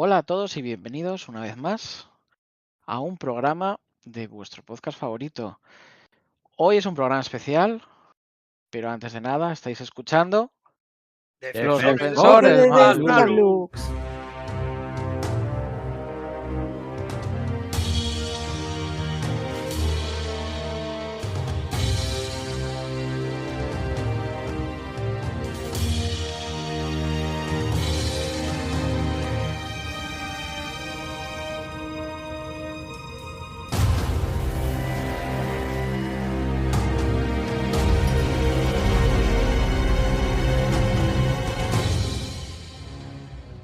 Hola a todos y bienvenidos una vez más a un programa de vuestro podcast favorito. Hoy es un programa especial, pero antes de nada estáis escuchando Los Defensores del Defensores Defensores del del Magaluf. Magalux.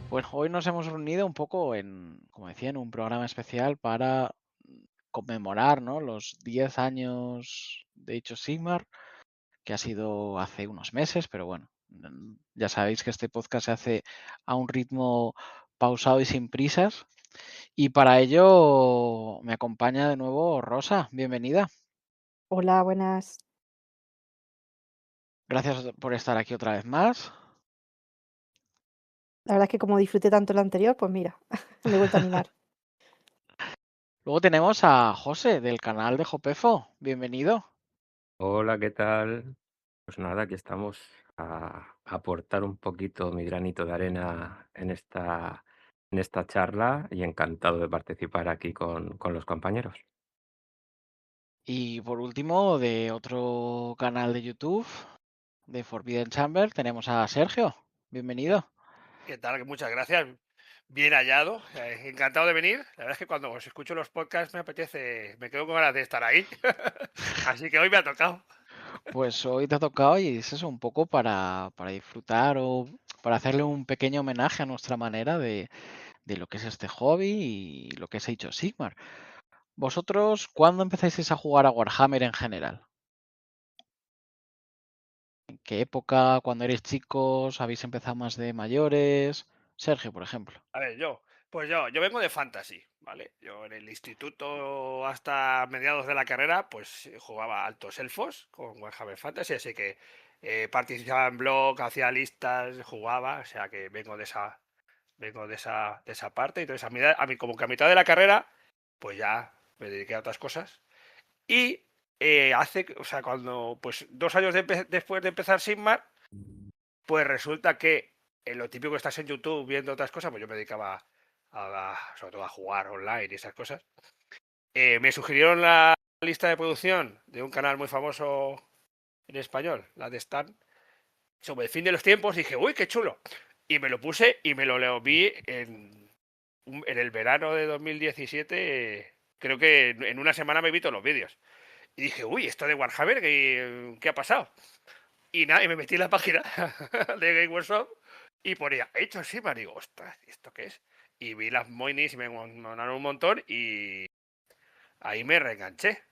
Bueno, hoy nos hemos reunido un poco como decía, en un programa especial para conmemorar, ¿no?, los 10 años de Age of Sigmar, que ha sido hace unos meses, pero bueno, ya sabéis que este podcast se hace a un ritmo pausado y sin prisas. Y para ello me acompaña de nuevo Rosa, bienvenida. Hola, buenas. Gracias por estar aquí otra vez más. La verdad es que como disfruté tanto lo anterior, pues mira, me he vuelto a animar. Luego tenemos a José del canal de Jopefo, bienvenido. Hola, ¿qué tal? Pues nada, aquí estamos a aportar un poquito mi granito de arena en esta charla y encantado de participar aquí con los compañeros. Y por último, de otro canal de YouTube, de Forbidden Chamber, tenemos a Sergio, ¿Qué, bienvenido. qué tal? Muchas gracias. Bien hallado. Encantado de venir. La verdad es que cuando os escucho los podcasts me apetece, me quedo con ganas de estar ahí. Así que hoy me ha tocado. Pues hoy te ha tocado y es eso, un poco para disfrutar o para hacerle un pequeño homenaje a nuestra manera de lo que es este hobby y lo que es Age of Sigmar. ¿Vosotros cuándo empezasteis a jugar a Warhammer en general? ¿En qué época? ¿Cuando erais chicos? ¿Habéis empezado más de mayores? Sergio, por ejemplo. A ver, yo vengo de Fantasy, ¿vale? Yo en el instituto hasta mediados de la carrera, pues jugaba altos elfos con Warhammer Fantasy, así que participaba en blog, hacía listas, jugaba, o sea que vengo de esa parte. Entonces, como que a mitad de la carrera, pues ya me dediqué a otras cosas. Y o sea, pues 2 años después de empezar Sigmar, pues resulta que en lo típico que estás en YouTube viendo otras cosas, pues yo me dedicaba sobre todo a jugar online y esas cosas. Me sugirieron la lista de producción de un canal muy famoso en español, la de Stan, sobre el fin de los tiempos. Dije, uy, qué chulo. Y me lo puse y me lo vi en el verano de 2017. Creo que en una semana me vi todos los vídeos. Y dije, uy, esto de Warhammer, ¿qué ha pasado? Y nada, y me metí en la página de Game Workshop y ponía, hecho sí, me digo, ostras, ¿esto qué es? Y vi las Moinis y me monaron un montón y ahí me reenganché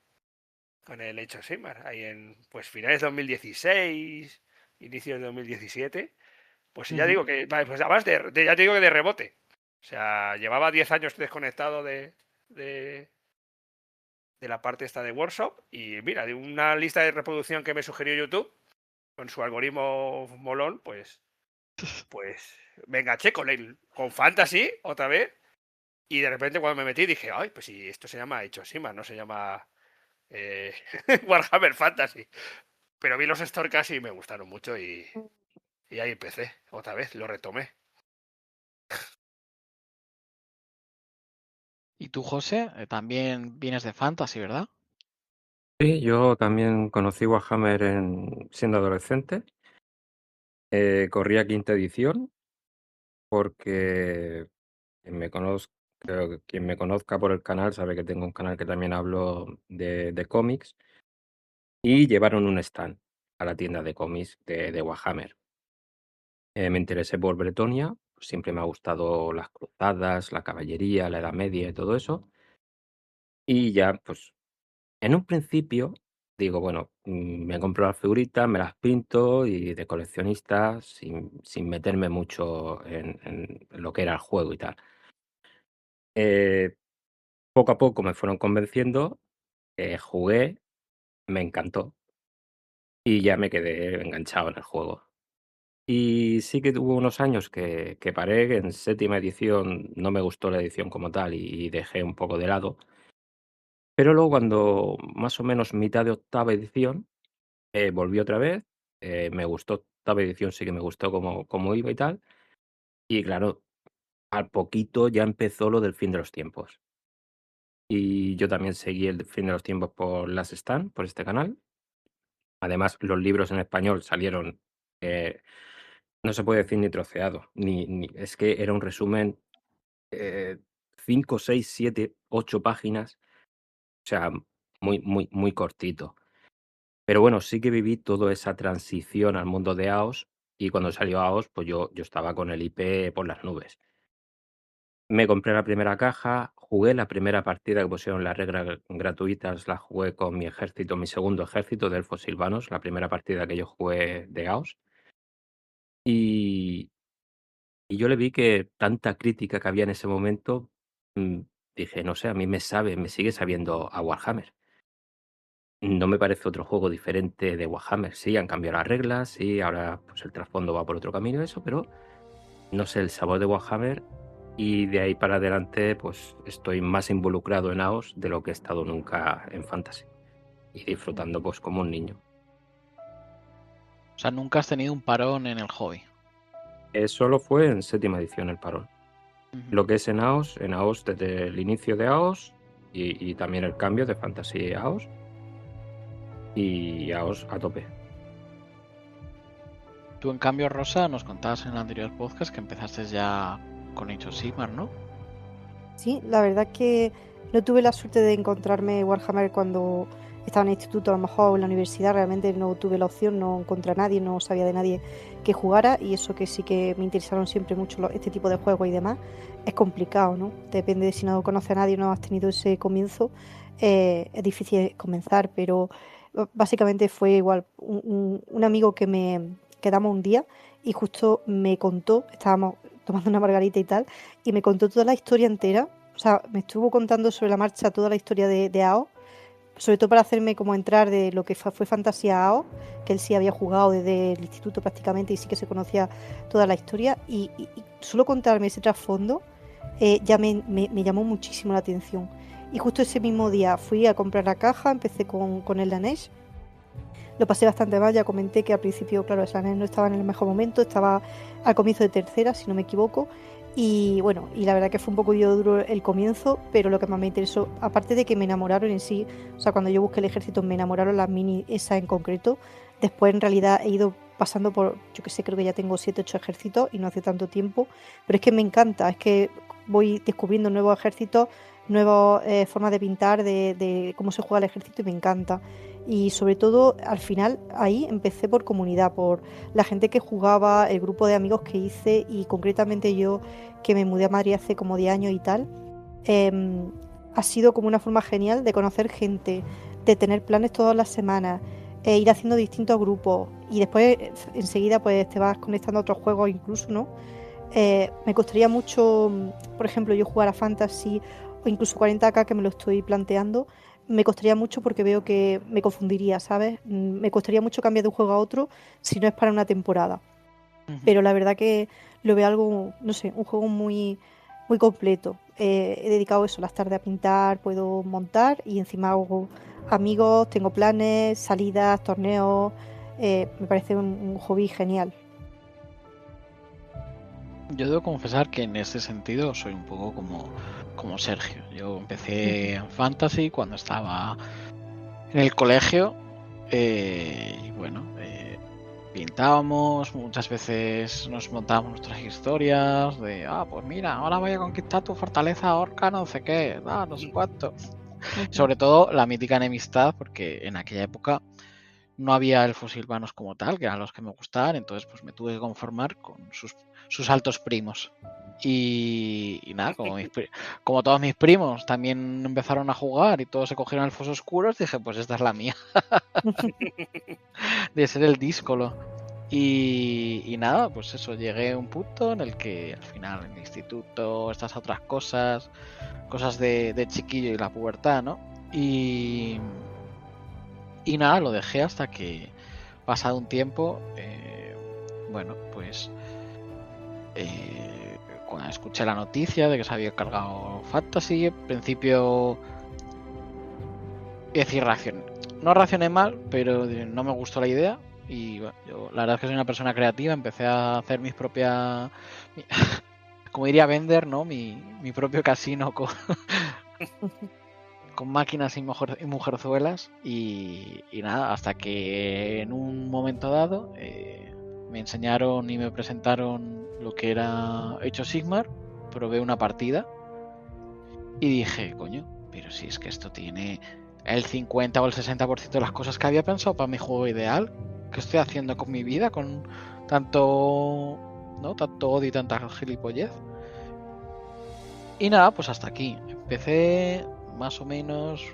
con el Hecho Sigmar. Ahí en pues finales de 2016, inicios de 2017. Pues ya Ujú. digo que, vale, pues además ya te digo que de rebote. O sea, llevaba 10 años desconectado de, de la parte esta de Workshop y mira, de una lista de reproducción que me sugirió YouTube con su algoritmo molón, pues me enganché con Fantasy otra vez y de repente cuando me metí dije, ay, pues si esto se llama Age of Sigmar, no se llama eh, Warhammer Fantasy. Pero vi los Storycast y me gustaron mucho y ahí empecé otra vez, lo retomé. Y tú, José, también vienes de Fantasy, ¿verdad? Sí, yo también conocí Warhammer siendo adolescente. Corría quinta edición porque quien me conozca por el canal sabe que tengo un canal que también hablo de cómics. Y llevaron un stand a la tienda de cómics de Warhammer. Me interesé por Bretonia, siempre me ha gustado las cruzadas, la caballería, la Edad Media y todo eso. Y ya, pues, en un principio digo, bueno, me compro las figuritas, me las pinto y de coleccionista sin meterme mucho en lo que era el juego y tal. Eh, Poco a poco me fueron convenciendo, jugué, me encantó y ya me quedé enganchado en el juego. Y sí que hubo unos años que paré, que en séptima edición no me gustó la edición como tal y dejé un poco de lado. Pero luego cuando más o menos mitad de octava edición, volví otra vez, me gustó octava edición, sí que me gustó cómo iba y tal. Y claro, al poquito ya empezó lo del fin de los tiempos. Y yo también seguí el fin de los tiempos por Las Stan, por este canal. Además, los libros en español salieron, eh, no se puede decir ni troceado, es que era un resumen, 5, 6, 7, 8 páginas, o sea, muy cortito. Pero bueno, sí que viví toda esa transición al mundo de AOS y cuando salió AOS, pues yo estaba con el IP por las nubes. Me compré la primera caja, jugué la primera partida que pusieron las reglas gratuitas, la jugué con mi ejército, mi segundo ejército de elfos silvanos, la primera partida que yo jugué de AOS. Y, y yo le vi que tanta crítica que había en ese momento, mm, dije, no sé, a mí me sigue sabiendo a Warhammer. No me parece otro juego diferente de Warhammer. Sí, han cambiado las reglas, sí, ahora pues el trasfondo va por otro camino, eso, pero no sé, el sabor de Warhammer. Y de ahí para adelante, pues estoy más involucrado en AOS de lo que he estado nunca en Fantasy. Y disfrutando pues como un niño. O sea, nunca has tenido un parón en el hobby. Solo fue en séptima edición el parón. Ujú. Lo que es en AOS desde el inicio de AOS y también el cambio de Fantasy a AOS. Y AOS a tope. Tú, en cambio, Rosa, nos contabas en el anterior podcast que empezaste ya con Age of Sigmar, ¿no? Sí, la verdad que no tuve la suerte de encontrarme Warhammer cuando estaba en el instituto, a lo mejor o en la universidad. Realmente no tuve la opción, no encontré a nadie, no sabía de nadie que jugara, y eso que sí que me interesaron siempre mucho este tipo de juegos y demás. Es complicado, ¿no? Depende de si no conoces a nadie, no has tenido ese comienzo, es difícil comenzar, pero básicamente fue igual. Un amigo que me quedamos un día y justo me contó, estábamos tomando una margarita y tal, y me contó toda la historia entera. O sea, me estuvo contando sobre la marcha toda la historia de AO, sobre todo para hacerme como entrar de lo que fue Fantasía AO, que él sí había jugado desde el instituto prácticamente y sí que se conocía toda la historia. Y solo contarme ese trasfondo ya me llamó muchísimo la atención. Y justo ese mismo día fui a comprar la caja, empecé con el Laneige. Lo pasé bastante mal, ya comenté que al principio, claro, Slanesh no estaba en el mejor momento, estaba al comienzo de tercera, si no me equivoco. Y bueno, y la verdad que fue un poco duro el comienzo, pero lo que más me interesó, aparte de que me enamoraron en sí, o sea, cuando yo busqué el ejército me enamoraron las mini, esa en concreto. Después en realidad he ido pasando por, yo que sé, creo que ya tengo 7, 8 ejércitos y no hace tanto tiempo, pero es que me encanta, es que voy descubriendo nuevos ejércitos, nuevas formas de pintar, de cómo se juega el ejército, y me encanta. Y sobre todo al final ahí empecé por comunidad, por la gente que jugaba, el grupo de amigos que hice, y concretamente yo, que me mudé a Madrid hace como 10 años y tal. Ha sido como una forma genial de conocer gente, de tener planes todas las semanas, ir haciendo distintos grupos, y después enseguida pues te vas conectando a otros juegos incluso, ¿no? Me costaría mucho, por ejemplo, yo jugar a Fantasy o incluso 40K, que me lo estoy planteando. Me costaría mucho porque veo que me confundiría, ¿sabes? Me costaría mucho cambiar de un juego a otro si no es para una temporada. Ujú. Pero la verdad que lo veo algo, no sé, un juego muy, muy completo. He dedicado eso, las tardes a pintar, puedo montar, y encima hago amigos, tengo planes, salidas, torneos. Me parece un hobby genial. Yo debo confesar que en ese sentido soy un poco como Sergio. Yo empecé en Fantasy cuando estaba en el colegio, y bueno, pintábamos, muchas veces nos montábamos nuestras historias de, pues mira, ahora voy a conquistar tu fortaleza orca, no sé qué, no sé cuánto. Sobre todo la mítica enemistad, porque en aquella época no había elfos silvanos como tal, que eran los que me gustaban, entonces pues me tuve que conformar con sus altos primos. Y nada, como todos mis primos también empezaron a jugar y todos se cogieron elfos oscuros, dije, pues esta es la mía, de ser el díscolo. Y nada, pues eso, llegué a un punto en el que al final en el instituto, estas otras cosas de chiquillo y la pubertad, ¿no? Y nada, lo dejé hasta que, pasado un tiempo, bueno, pues cuando escuché la noticia de que se había cargado Fantasy, en principio, decir, no reaccioné mal, pero no me gustó la idea. Y bueno, yo la verdad es que soy una persona creativa, empecé a hacer mis propias, como diría Bender, ¿no? Mi propio casino con máquinas y mujerzuelas. Y nada, hasta que en un momento dado me enseñaron y me presentaron lo que era Age of Sigmar, probé una partida y dije, coño, pero si es que esto tiene el 50 o el 60% de las cosas que había pensado para mi juego ideal. ¿Qué estoy haciendo con mi vida? Con tanto odio y tanta gilipollez. Y nada, pues hasta aquí. Empecé más o menos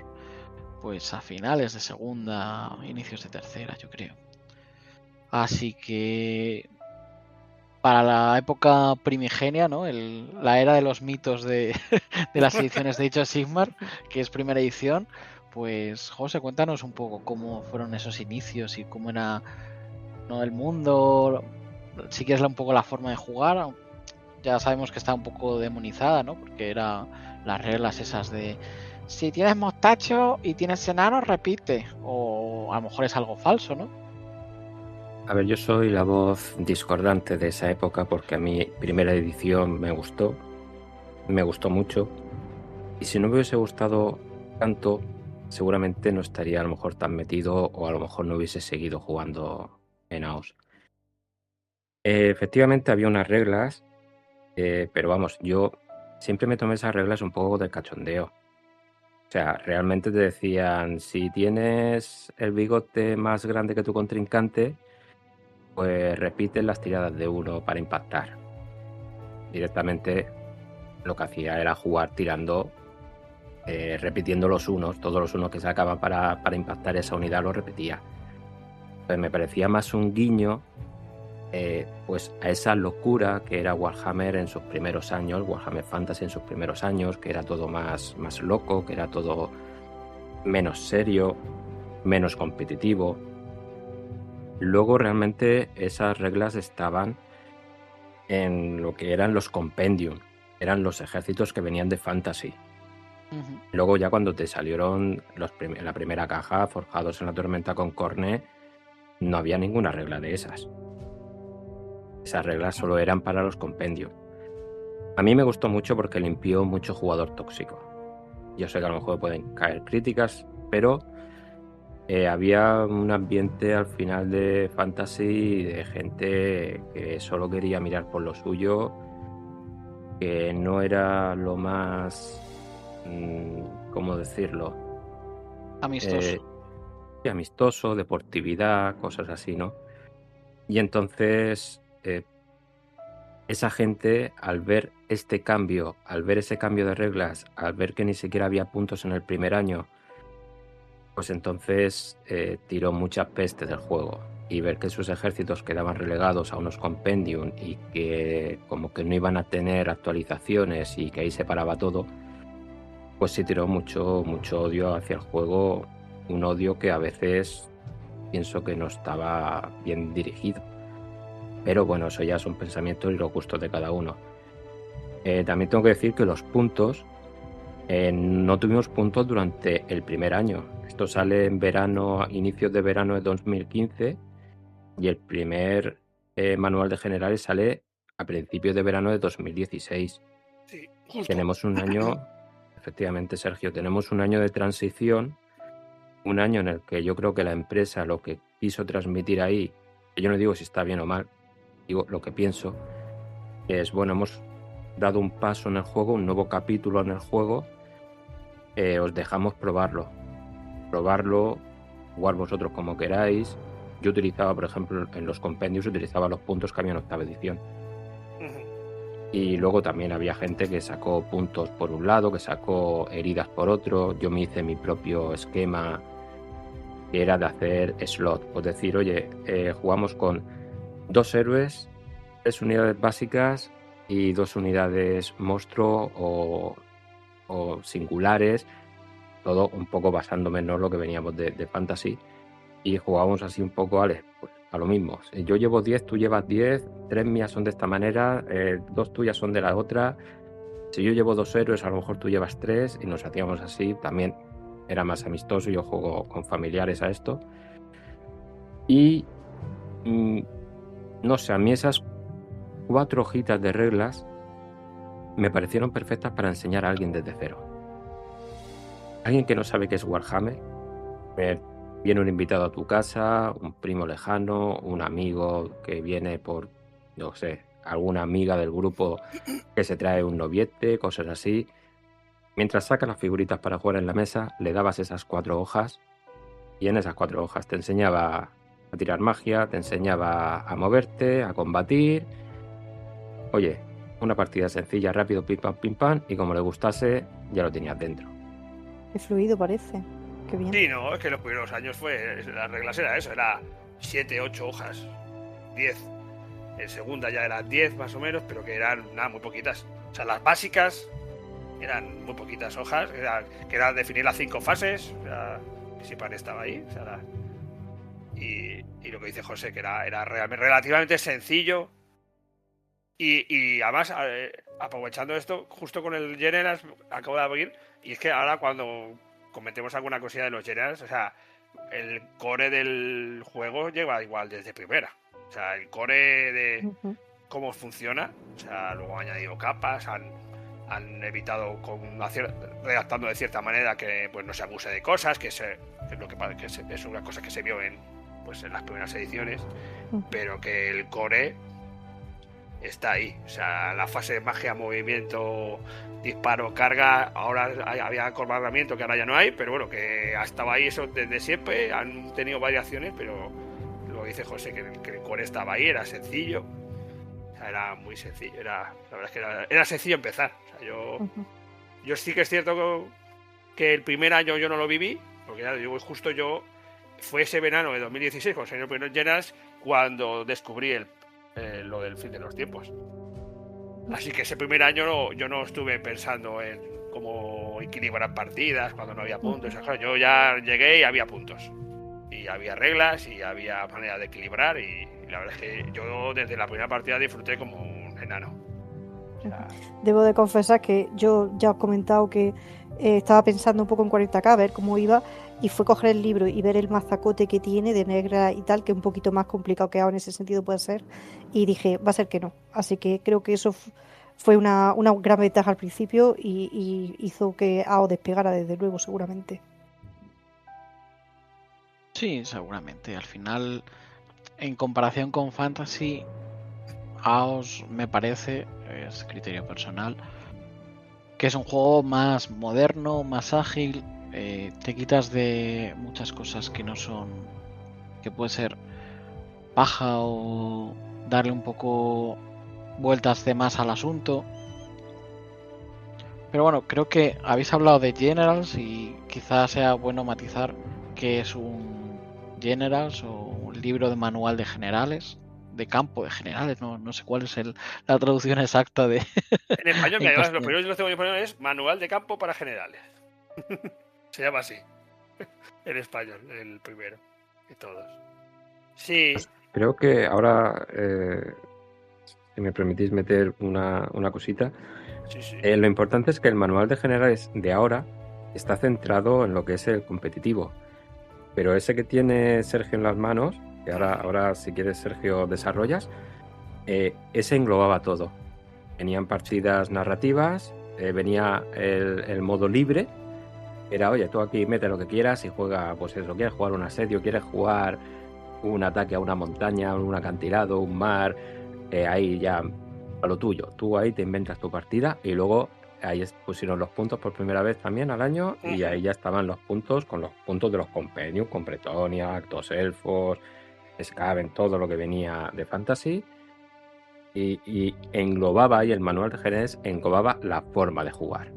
pues a finales de segunda, inicios de tercera, yo creo. Así que para la época primigenia, ¿no? La era de los mitos de las ediciones de Age of Sigmar, que es primera edición, pues José, cuéntanos un poco cómo fueron esos inicios y cómo era, ¿no?, el mundo, si quieres un poco la forma de jugar. Ya sabemos que está un poco demonizada, ¿no? Porque era las reglas esas de si tienes mostacho y tienes enanos, repite. O a lo mejor es algo falso, ¿no? A ver, yo soy la voz discordante de esa época porque a mí primera edición me gustó mucho. Y si no me hubiese gustado tanto, seguramente no estaría a lo mejor tan metido o a lo mejor no hubiese seguido jugando en AOS. Efectivamente había unas reglas, pero vamos, yo siempre me tomé esas reglas un poco de cachondeo. O sea, realmente te decían, si tienes el bigote más grande que tu contrincante, pues repite las tiradas de 1 para impactar. Directamente lo que hacía era jugar tirando, repitiendo los unos, todos los unos que sacaban para impactar esa unidad los repetía. Pues me parecía más un guiño pues a esa locura que era Warhammer en sus primeros años, Warhammer Fantasy en sus primeros años, que era todo más loco, que era todo menos serio, menos competitivo. Luego realmente esas reglas estaban en lo que eran los compendium, eran los ejércitos que venían de Fantasy. Luego ya cuando te salieron la primera caja, Forjados en la Tormenta con Corne, no había ninguna regla de esas. Esas reglas solo eran para los compendios. A mí me gustó mucho porque limpió mucho jugador tóxico. Yo sé que a lo mejor pueden caer críticas, pero había un ambiente al final de Fantasy de gente que solo quería mirar por lo suyo, que no era lo más, ¿cómo decirlo? Amistoso, deportividad, cosas así, ¿no? Y entonces esa gente, al ver ese cambio de reglas, al ver que ni siquiera había puntos en el primer año, pues entonces tiró mucha peste del juego. Y ver que sus ejércitos quedaban relegados a unos compendium y que como que no iban a tener actualizaciones y que ahí se paraba todo, pues sí tiró mucho odio hacia el juego, un odio que a veces pienso que no estaba bien dirigido. Pero bueno, eso ya son pensamientos y los gustos de cada uno. También tengo que decir que los puntos, no tuvimos puntos durante el primer año. Esto sale en verano, inicios de verano de 2015, y el primer manual de generales sale a principios de verano de 2016. Sí, justo. Tenemos un año, efectivamente, Sergio, tenemos un año de transición, un año en el que yo creo que la empresa lo que quiso transmitir ahí, que yo no digo si está bien o mal, digo lo que pienso, es, bueno, hemos dado un paso en el juego, un nuevo capítulo en el juego, os dejamos probarlo, jugar vosotros como queráis. Yo utilizaba, por ejemplo, en los compendios utilizaba los puntos que había en octava edición. Y luego también había gente que sacó puntos por un lado, que sacó heridas por otro. Yo me hice mi propio esquema, que era de hacer slot, pues decir, oye, jugamos con 2 héroes, 3 unidades básicas y 2 unidades monstruo o singulares, todo un poco basándome en lo que veníamos de Fantasy, y jugábamos así un poco, vale, pues a lo mismo. Si yo llevo 10, tú llevas 10, 3 mías son de esta manera, 2 tuyas son de la otra. Si yo llevo 2 héroes, a lo mejor tú llevas 3 y nos hacíamos así. También era más amistoso, yo juego con familiares a esto. Y no sé, a mí esas 4 hojitas de reglas me parecieron perfectas para enseñar a alguien desde cero. Alguien que no sabe qué es Warhammer, viene un invitado a tu casa, un primo lejano, un amigo que viene por, no sé, alguna amiga del grupo que se trae un noviete, cosas así. Mientras sacas las figuritas para jugar en la mesa, le dabas esas 4 hojas y en esas 4 hojas te enseñaba a tirar magia, te enseñaba a moverte, a combatir. Oye, una partida sencilla, rápido, pim pam, y como le gustase, ya lo tenías dentro. Qué fluido parece. Qué bien. Sí, no, es que los primeros años las reglas era eso, era 7, 8 hojas, 10. En segunda ya eran 10 más o menos, pero que eran nada, muy poquitas. O sea, las básicas eran muy poquitas hojas, que era definir las 5 fases, o sea, que Sipan estaba ahí, o sea, y lo que dice José, que era relativamente sencillo. Y además, aprovechando esto, justo con el Generals, acabo de abrir, y es que ahora cuando cometemos alguna cosilla de los Generals, o sea, el core del juego lleva igual desde primera. O sea, el core de cómo funciona, o sea, luego han añadido capas, han evitado redactando de cierta manera que pues no se abuse de cosas, que es una cosa que se vio en las primeras ediciones, pero que el core está ahí. O sea, la fase de magia, movimiento, disparo, carga, ahora había acordamiento que ahora ya no hay, pero bueno, que ha estado ahí eso desde siempre, han tenido variaciones, pero lo dice José, que el core estaba ahí, era sencillo, o sea, era muy sencillo, la verdad es que era sencillo empezar. O sea, yo sí que es cierto que el primer año yo no lo viví, porque ya yo fue ese verano de 2016 con los primeros Generals cuando descubrí lo del fin de los tiempos. Así que ese primer año yo no estuve pensando en cómo equilibrar partidas cuando no había puntos. Yo ya llegué y había puntos. Y había reglas y había manera de equilibrar. Y la verdad es que yo desde la primera partida disfruté como un enano. O sea, debo de confesar que yo ya os he comentado que estaba pensando un poco en 40k, a ver cómo iba, y fue coger el libro y ver el mazacote que tiene de negra y tal, que un poquito más complicado que ahora en ese sentido puede ser, y dije, va a ser que no. Así que creo que eso fue una gran ventaja al principio y hizo que AO despegara desde luego, seguramente. Sí, seguramente. Al final, en comparación con Fantasy, AOS me parece, es criterio personal, que es un juego más moderno, más ágil, te quitas de muchas cosas que no son, que puede ser paja o darle un poco vueltas de más al asunto. Pero bueno, creo que habéis hablado de Generals y quizás sea bueno matizar que es un Generals o un libro de manual de generales, de campo de generales, no sé cuál es la traducción exacta de... En español, que además lo primero que lo tengo en español es Manual de Campo para Generales. Se llama así. En español, el primero de todos. Sí. Pues creo que ahora, si me permitís meter una cosita, Sí. Lo importante es que el manual de generales de ahora está centrado en lo que es el competitivo. Pero ese que tiene Sergio en las manos, que ahora si quieres, Sergio, desarrollas, ese englobaba todo. Venían partidas narrativas, venía el modo libre, era, oye, tú aquí mete lo que quieras y juega, pues eso, quieres jugar un asedio, quieres jugar un ataque a una montaña, un acantilado, un mar, ahí ya a lo tuyo. Tú ahí te inventas tu partida y luego ahí pusieron los puntos por primera vez también al año y ahí ya estaban los puntos con los puntos de los compendios, con Bretonia, Actos Elfos, Skaven, todo lo que venía de Fantasy. Y englobaba ahí el manual de generales, englobaba la forma de jugar.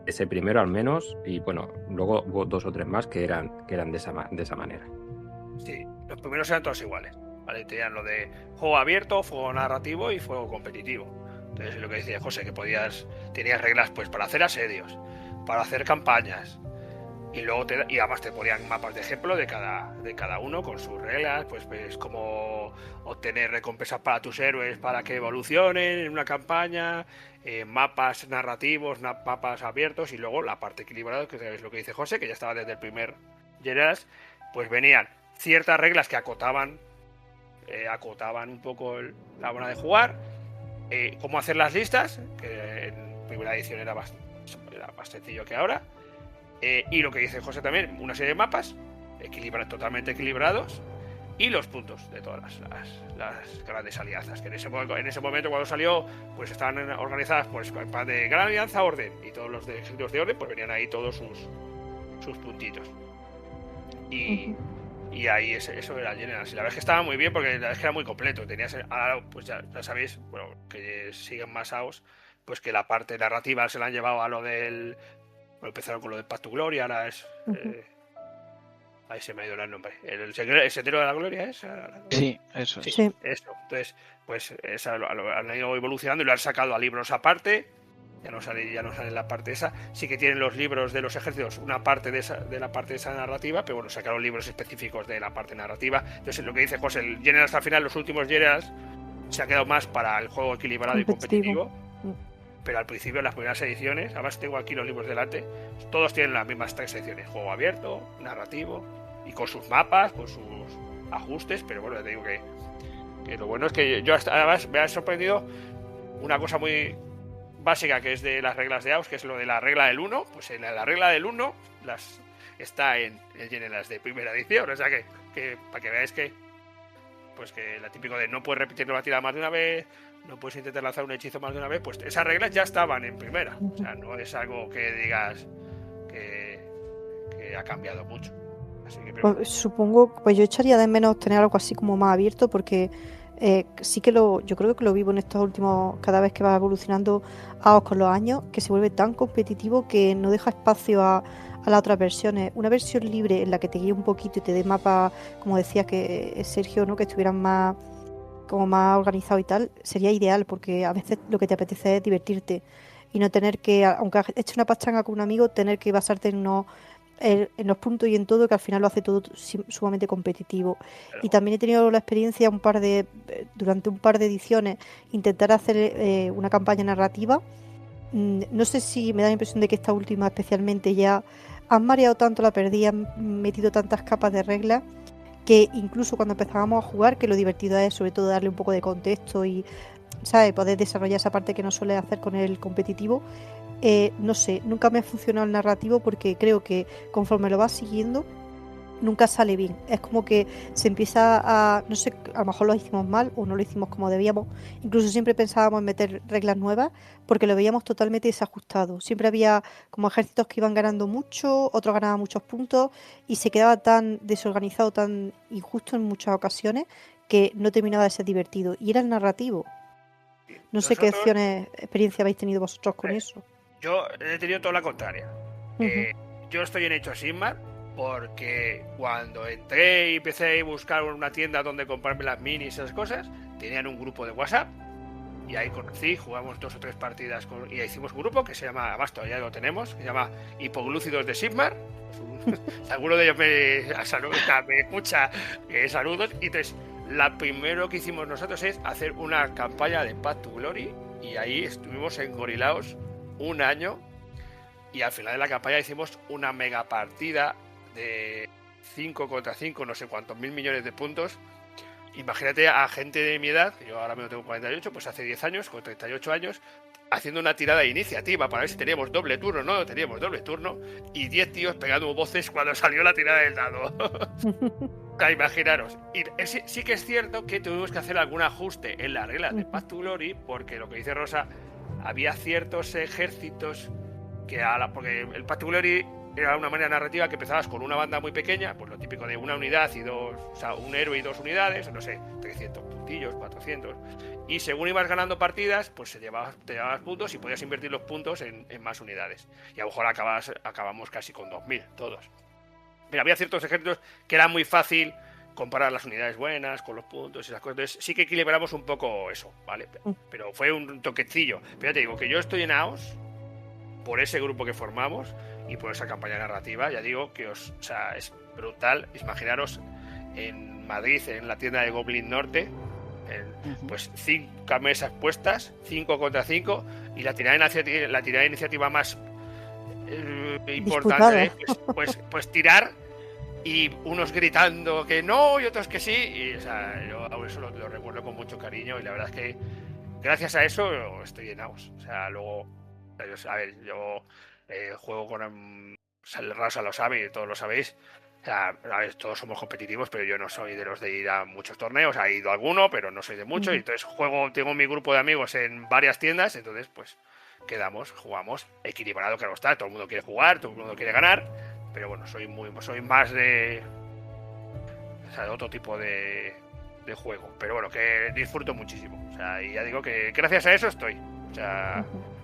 Ese primero al menos, y bueno, luego hubo 2 o 3 más que eran de esa manera. Sí, los primeros eran todos iguales. ¿Vale? Tenían lo de juego abierto, juego narrativo y juego competitivo. Entonces, lo que decía José, que tenías reglas pues para hacer asedios, para hacer campañas Y luego y además te ponían mapas de ejemplo de cada uno con sus reglas, pues cómo obtener recompensas para tus héroes para que evolucionen en una campaña, mapas narrativos, mapas abiertos, y luego la parte equilibrada, que es lo que dice José, que ya estaba desde el primer Generals, pues venían ciertas reglas que acotaban un poco la hora de jugar, cómo hacer las listas, que en primera edición era más sencillo que ahora. Y lo que dice José también, una serie de mapas totalmente equilibrados, y los puntos de todas las grandes alianzas, que en ese momento cuando salió, pues estaban organizadas pues en plan de Gran Alianza Orden, y todos los de ejércitos de orden pues venían ahí todos sus puntitos. Y ahí eso era Generals, y la verdad es que estaba muy bien, porque la verdad es que era muy completo. Tenías, ahora pues ya sabéis, bueno, que siguen más AOS, pues que la parte narrativa se la han llevado a lo del... Bueno, empezaron con lo del Path to Glory, ahora es... ahí se me ha ido el nombre. ¿El Sendero de la Gloria es? Sí, eso es. Sí. Eso. Entonces, pues han ido evolucionando y lo han sacado a libros aparte. Ya no sale la parte esa. Sí que tienen los libros de los ejércitos, una parte de la parte de esa narrativa, pero bueno, sacaron libros específicos de la parte narrativa. Entonces, lo que dice José, el Generals al final, los últimos Generals, se ha quedado más para el juego equilibrado y competitivo. Pero al principio, en las primeras ediciones, además tengo aquí los libros delante, todos tienen las mismas 3 secciones: juego abierto, narrativo, y con sus mapas, con sus ajustes. Pero bueno, te digo que lo bueno es que yo además me ha sorprendido una cosa muy básica, que es de las reglas de AOS, que es lo de la regla del 1. Pues en la regla del 1 está en el Generals de primera edición, o sea que para que veáis que pues que la típico de no puedes repetir una tirada más de una vez, no puedes intentar lanzar un hechizo más de una vez, pues esas reglas ya estaban en primera. O sea, no es algo que digas que ha cambiado mucho. Así que, pues, supongo, pues yo echaría de menos tener algo así como más abierto, porque sí que yo creo que lo vivo en estos últimos, cada vez que va evolucionando AOS con los años, que se vuelve tan competitivo que no deja espacio a las otras versiones. Una versión libre en la que te guíe un poquito y te dé mapas, como decía que Sergio, ¿no?, que estuvieran más organizado y tal, sería ideal, porque a veces lo que te apetece es divertirte y no tener que, aunque has hecho una pachanga con un amigo, tener que basarte en los puntos y en todo, que al final lo hace todo sumamente competitivo. Y también he tenido la experiencia durante un par de ediciones, intentar hacer una campaña narrativa. No sé si me da la impresión de que esta última especialmente ya han mareado tanto la perdida, han metido tantas capas de reglas, que incluso cuando empezábamos a jugar, que lo divertido es sobre todo darle un poco de contexto y, ¿sabes?, poder desarrollar esa parte que no suele hacer con el competitivo. No sé, nunca me ha funcionado el narrativo, porque creo que conforme lo vas siguiendo nunca sale bien. Es como que se empieza a, no sé, a lo mejor lo hicimos mal o no lo hicimos como debíamos. Incluso siempre pensábamos en meter reglas nuevas porque lo veíamos totalmente desajustado. Siempre había como ejércitos que iban ganando mucho, otros ganaban muchos puntos, y se quedaba tan desorganizado, tan injusto en muchas ocasiones, que no terminaba de ser divertido. Y era el narrativo. No sé qué experiencia habéis tenido vosotros con eso. Yo he tenido toda la contraria. Yo estoy en Age of Sigmar porque cuando entré y empecé a buscar una tienda donde comprarme las minis y esas cosas, tenían un grupo de WhatsApp, y ahí jugamos 2 o 3 partidas y hicimos un grupo que se llama, además todavía lo tenemos, que se llama Hipoglúcidos de Sigmar. Alguno de ellos me escucha, saludos. Y entonces, lo primero que hicimos nosotros es hacer una campaña de Path to Glory, y ahí estuvimos engorilados un año, y al final de la campaña hicimos una mega partida de 5 contra 5, no sé cuántos mil millones de puntos. Imagínate a gente de mi edad, que yo ahora mismo tengo 48, pues hace 10 años, con 38 años, haciendo una tirada de iniciativa para ver si teníamos doble turno. No teníamos doble turno, y 10 tíos pegando voces cuando salió la tirada del dado. O sea, imaginaros. Y sí que es cierto que tuvimos que hacer algún ajuste en la regla de Path to Glory, porque lo que dice Rosa, había ciertos ejércitos que porque el Path to Glory era una manera narrativa que empezabas con una banda muy pequeña, pues lo típico de una unidad y dos, o sea, un héroe y 2 unidades, no sé, 300 puntillos, 400, y según ibas ganando partidas, pues te llevabas puntos y podías invertir los puntos en más unidades, y a lo mejor acabamos casi con 2000 todos. Pero había ciertos ejércitos que era muy fácil comparar las unidades buenas con los puntos y esas cosas. Entonces sí que equilibramos un poco eso, ¿vale? Pero fue un toquecillo. Pero ya te digo que yo estoy en AOS por ese grupo que formamos, y por esa campaña narrativa, ya digo que es brutal. Imaginaros en Madrid, en la tienda de Goblin Norte, pues 5 mesas puestas, 5 contra 5, y la tirada de iniciativa más importante, pues tirar, y unos gritando que no y otros que sí, y yo eso lo recuerdo con mucho cariño, y la verdad es que gracias a eso estoy en Naos. Luego, a ver, yo juego con Rosa lo sabe y todos lo sabéis. A ver, todos somos competitivos, pero yo no soy de los de ir a muchos torneos. He ido a alguno, pero no soy de muchos. Y entonces tengo mi grupo de amigos en varias tiendas. Entonces, pues quedamos, jugamos equilibrado, claro está. Todo el mundo quiere jugar, todo el mundo quiere ganar. Pero bueno, soy más de otro tipo de juego. Pero bueno, que disfruto muchísimo. Y ya digo que gracias a eso estoy.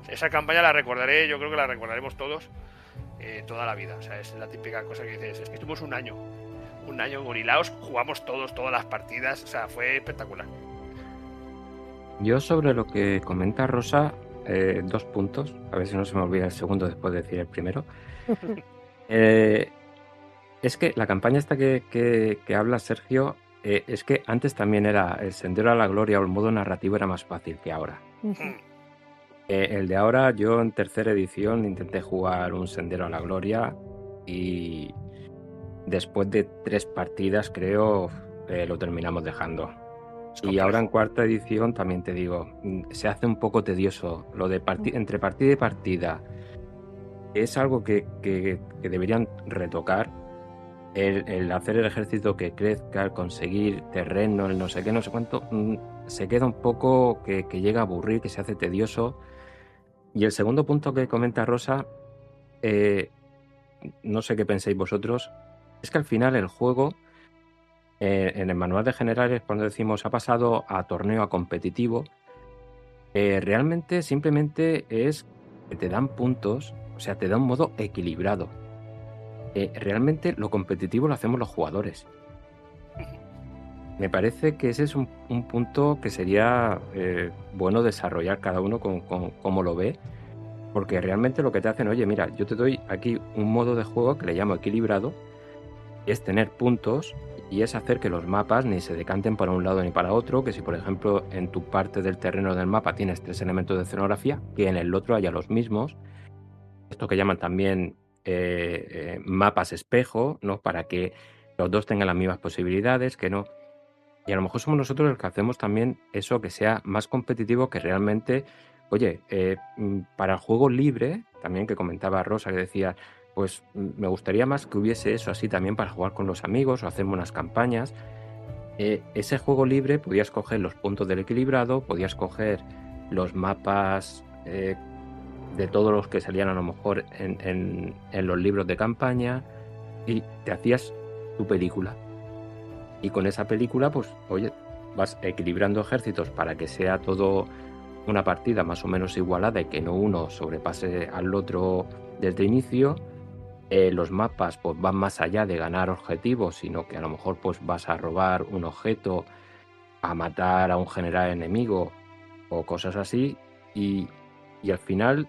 Esa campaña la recordaré, yo creo que la recordaremos todos. Toda la vida, es la típica cosa que dices, es que estuvimos un año gorilaos, jugamos todas las partidas, fue espectacular. Yo sobre lo que comenta Rosa, 2 puntos, a ver si no se me olvida el segundo después de decir el primero. Es que la campaña esta que habla Sergio, es que antes también era el Sendero a la Gloria o el modo narrativo era más fácil que ahora. El de ahora, yo en tercera edición intenté jugar un Sendero a la Gloria y después de 3 partidas creo lo terminamos dejando. Y ahora en cuarta edición también te digo, se hace un poco tedioso lo de entre partida y partida. Es algo que deberían retocar, el hacer el ejército que crezca, el conseguir terreno, el no sé qué, no sé cuánto, se queda un poco que llega a aburrir, que se hace tedioso. Y el segundo punto que comenta Rosa, no sé qué pensáis vosotros, es que al final el juego, en el manual de generales, cuando decimos ha pasado a torneo a competitivo, realmente simplemente es que te dan puntos, o sea, te da un modo equilibrado. Realmente lo competitivo lo hacemos los jugadores. Me parece que ese es un punto que sería bueno desarrollar cada uno con cómo lo ve, porque realmente lo que te hacen, oye, mira, yo te doy aquí un modo de juego que le llamo equilibrado, es tener puntos y es hacer que los mapas ni se decanten para un lado ni para otro, que si por ejemplo en tu parte del terreno del mapa tienes 3 elementos de escenografía, que en el otro haya los mismos, esto que llaman también mapas espejo, ¿no? Para que los dos tengan las mismas posibilidades, que no. Y a lo mejor somos nosotros los que hacemos también eso, que sea más competitivo, que realmente, oye, para el juego libre, también que comentaba Rosa, que decía, pues me gustaría más que hubiese eso así también para jugar con los amigos o hacer unas campañas. Ese juego libre podías coger los puntos del equilibrado, podías coger los mapas de todos los que salían a lo mejor en los libros de campaña, y te hacías tu película. Y con esa película, pues, oye, vas equilibrando ejércitos para que sea todo una partida más o menos igualada y que no uno sobrepase al otro desde inicio. Los mapas pues van más allá de ganar objetivos, sino que a lo mejor pues vas a robar un objeto, a matar a un general enemigo o cosas así. Y al final,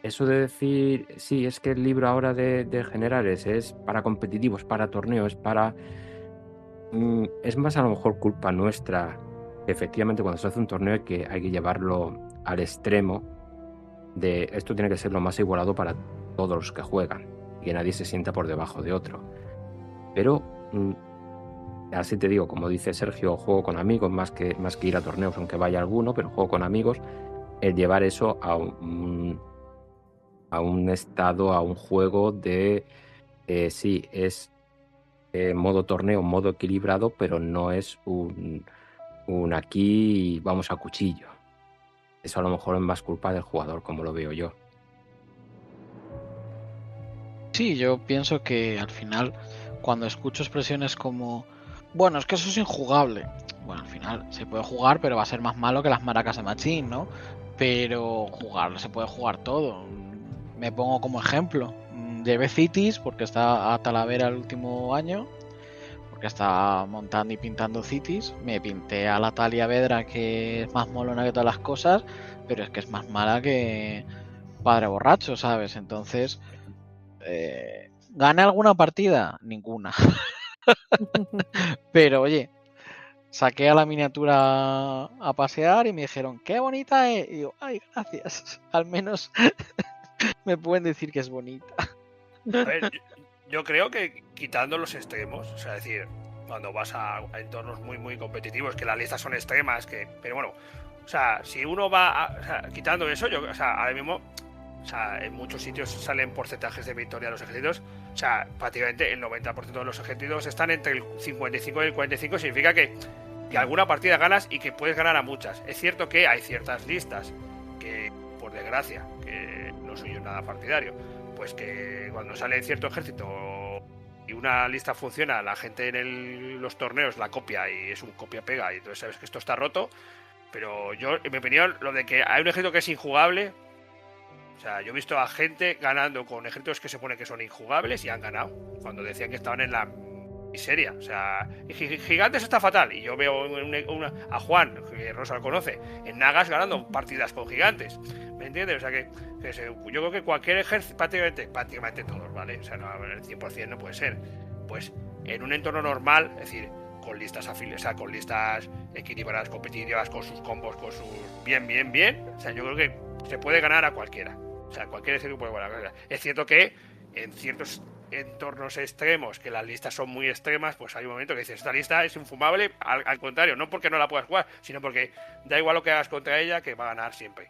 eso de decir, sí, es que el libro ahora de generales es para competitivos, para torneos, para... es más a lo mejor culpa nuestra. Efectivamente, cuando se hace un torneo hay que llevarlo al extremo de esto tiene que ser lo más igualado para todos los que juegan y que nadie se sienta por debajo de otro. Pero así te digo, como dice Sergio, juego con amigos más que ir a torneos, aunque vaya alguno, pero juego con amigos. El llevar eso a un estado, a un juego de sí, es modo torneo, modo equilibrado, pero no es un aquí vamos a cuchillo. Eso a lo mejor es más culpa del jugador, como lo veo yo. Sí, yo pienso que al final, cuando escucho expresiones como, bueno, es que eso es injugable. Bueno, al final se puede jugar, pero va a ser más malo que las maracas de Machín, ¿no? Pero jugar, se puede jugar todo. Me pongo como ejemplo. Llevé Cities porque está a Talavera el último año, porque está montando y pintando Cities. Me pinté a la Talia Vedra, que es más molona que todas las cosas, pero es que es más mala que Padre Borracho, ¿sabes? Entonces, ¿Gané alguna partida? Ninguna. Pero oye, saqué a la miniatura a pasear y me dijeron, ¡qué bonita es! Y yo, ¡ay, gracias! Al menos me pueden decir que es bonita. A ver, yo creo que quitando los extremos, o sea, es decir, cuando vas a entornos muy, muy competitivos, que las listas son extremas, pero bueno, o sea, si uno va o sea, quitando eso, o sea, ahora mismo, o sea, en muchos sitios salen porcentajes de victoria de los ejércitos, o sea, prácticamente el 90% de los ejércitos están entre el 55 y el 45, significa que alguna partida ganas y que puedes ganar a muchas. Es cierto que hay ciertas listas que, por desgracia, que no soy yo nada partidario, pues que cuando sale cierto ejército y una lista funciona, la gente en los torneos la copia y es un copia-pega y entonces sabes que esto está roto. Pero yo, en mi opinión, lo de que hay un ejército que es injugable, o sea, yo he visto a gente ganando con ejércitos que se supone que son injugables y han ganado, cuando decían que estaban en la miseria. O sea, Gigantes está fatal. Y yo veo a Juan, que Rosa lo conoce, en Nagas ganando partidas con Gigantes. ¿Me entiendes? O sea que yo creo que cualquier ejército, prácticamente todos, ¿vale? O sea, no, el 100% no puede ser. Pues en un entorno normal, es decir, con listas afiliadas, o sea, con listas equilibradas, competitivas, con sus combos, con sus bien. O sea, yo creo que se puede ganar a cualquiera. O sea, cualquier ejército puede ganar a cualquiera. Es cierto que en ciertos entornos extremos, que las listas son muy extremas, pues hay un momento que dices, esta lista es infumable, al contrario, no porque no la puedas jugar, sino porque da igual lo que hagas contra ella, que va a ganar siempre.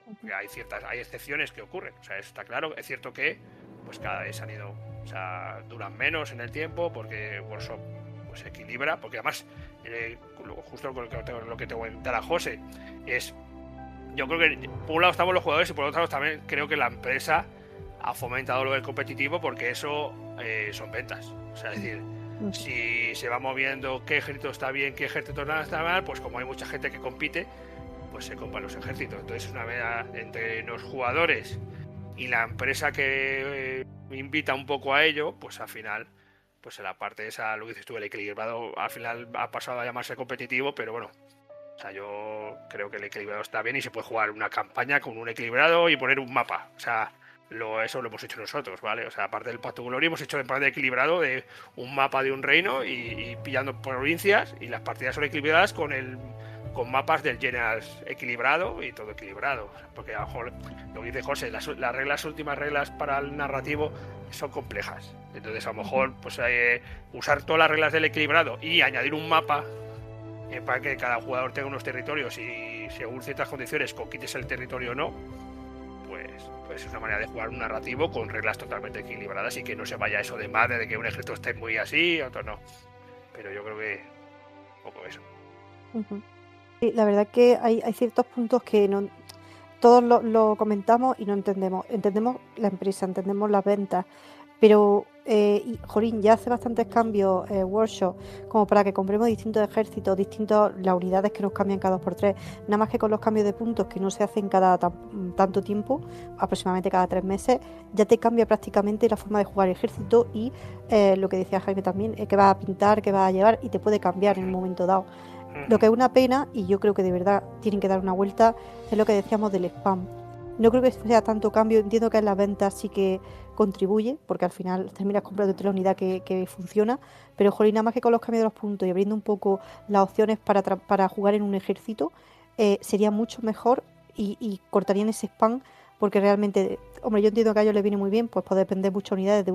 Porque hay excepciones que ocurren, o sea, está claro. Es cierto que pues cada vez han ido, o sea, duran menos en el tiempo, porque Warsaw pues se equilibra, porque además justo lo que te comentaba José es, yo creo que por un lado estamos los jugadores y por otro lado también creo que la empresa ha fomentado lo del competitivo, porque eso son ventas. O sea, es decir, si se va moviendo qué ejército está bien, qué ejército no está mal, pues como hay mucha gente que compite, pues se compran los ejércitos. Entonces es una vena entre los jugadores y la empresa que invita un poco a ello, pues al final, pues en la parte esa, lo que dices tú, el equilibrado al final ha pasado a llamarse competitivo, pero bueno, o sea, yo creo que el equilibrado está bien y se puede jugar una campaña con un equilibrado y poner un mapa. O sea, eso lo hemos hecho nosotros, ¿vale? O sea, aparte del Pacto Gloria, hemos hecho en plan de equilibrado de un mapa de un reino y pillando provincias, y las partidas son equilibradas con mapas del Genas equilibrado y todo equilibrado. Porque a lo mejor, lo que dice José, las últimas reglas para el narrativo son complejas. Entonces, a lo mejor, pues usar todas las reglas del equilibrado y añadir un mapa para que cada jugador tenga unos territorios y según ciertas condiciones conquites el territorio o no, pues es una manera de jugar un narrativo con reglas totalmente equilibradas y que no se vaya eso de madre, de que un ejército esté muy así, otro no. Pero yo creo que un poco eso. Sí, la verdad que hay ciertos puntos que no todos lo comentamos y no entendemos. Entendemos la empresa, entendemos las ventas, pero Jorín, ya hace bastantes cambios Workshop como para que compremos distintos ejércitos, las unidades que nos cambian cada 2x3, nada más que con los cambios de puntos que no se hacen cada tanto tiempo, aproximadamente cada 3 meses, ya te cambia prácticamente la forma de jugar el ejército y lo que decía Jaime también, que vas a pintar, que vas a llevar y te puede cambiar en un momento dado. Lo que es una pena, y yo creo que de verdad tienen que dar una vuelta, es lo que decíamos del spam. No creo que sea tanto cambio, entiendo que en las ventas sí que contribuye, porque al final terminas comprando la unidad que funciona, pero jolín, nada más que con los cambios de los puntos y abriendo un poco las opciones para jugar en un ejército, sería mucho mejor y cortarían ese spam, porque realmente, hombre, yo entiendo que a ellos les viene muy bien, pues poder vender muchas unidades de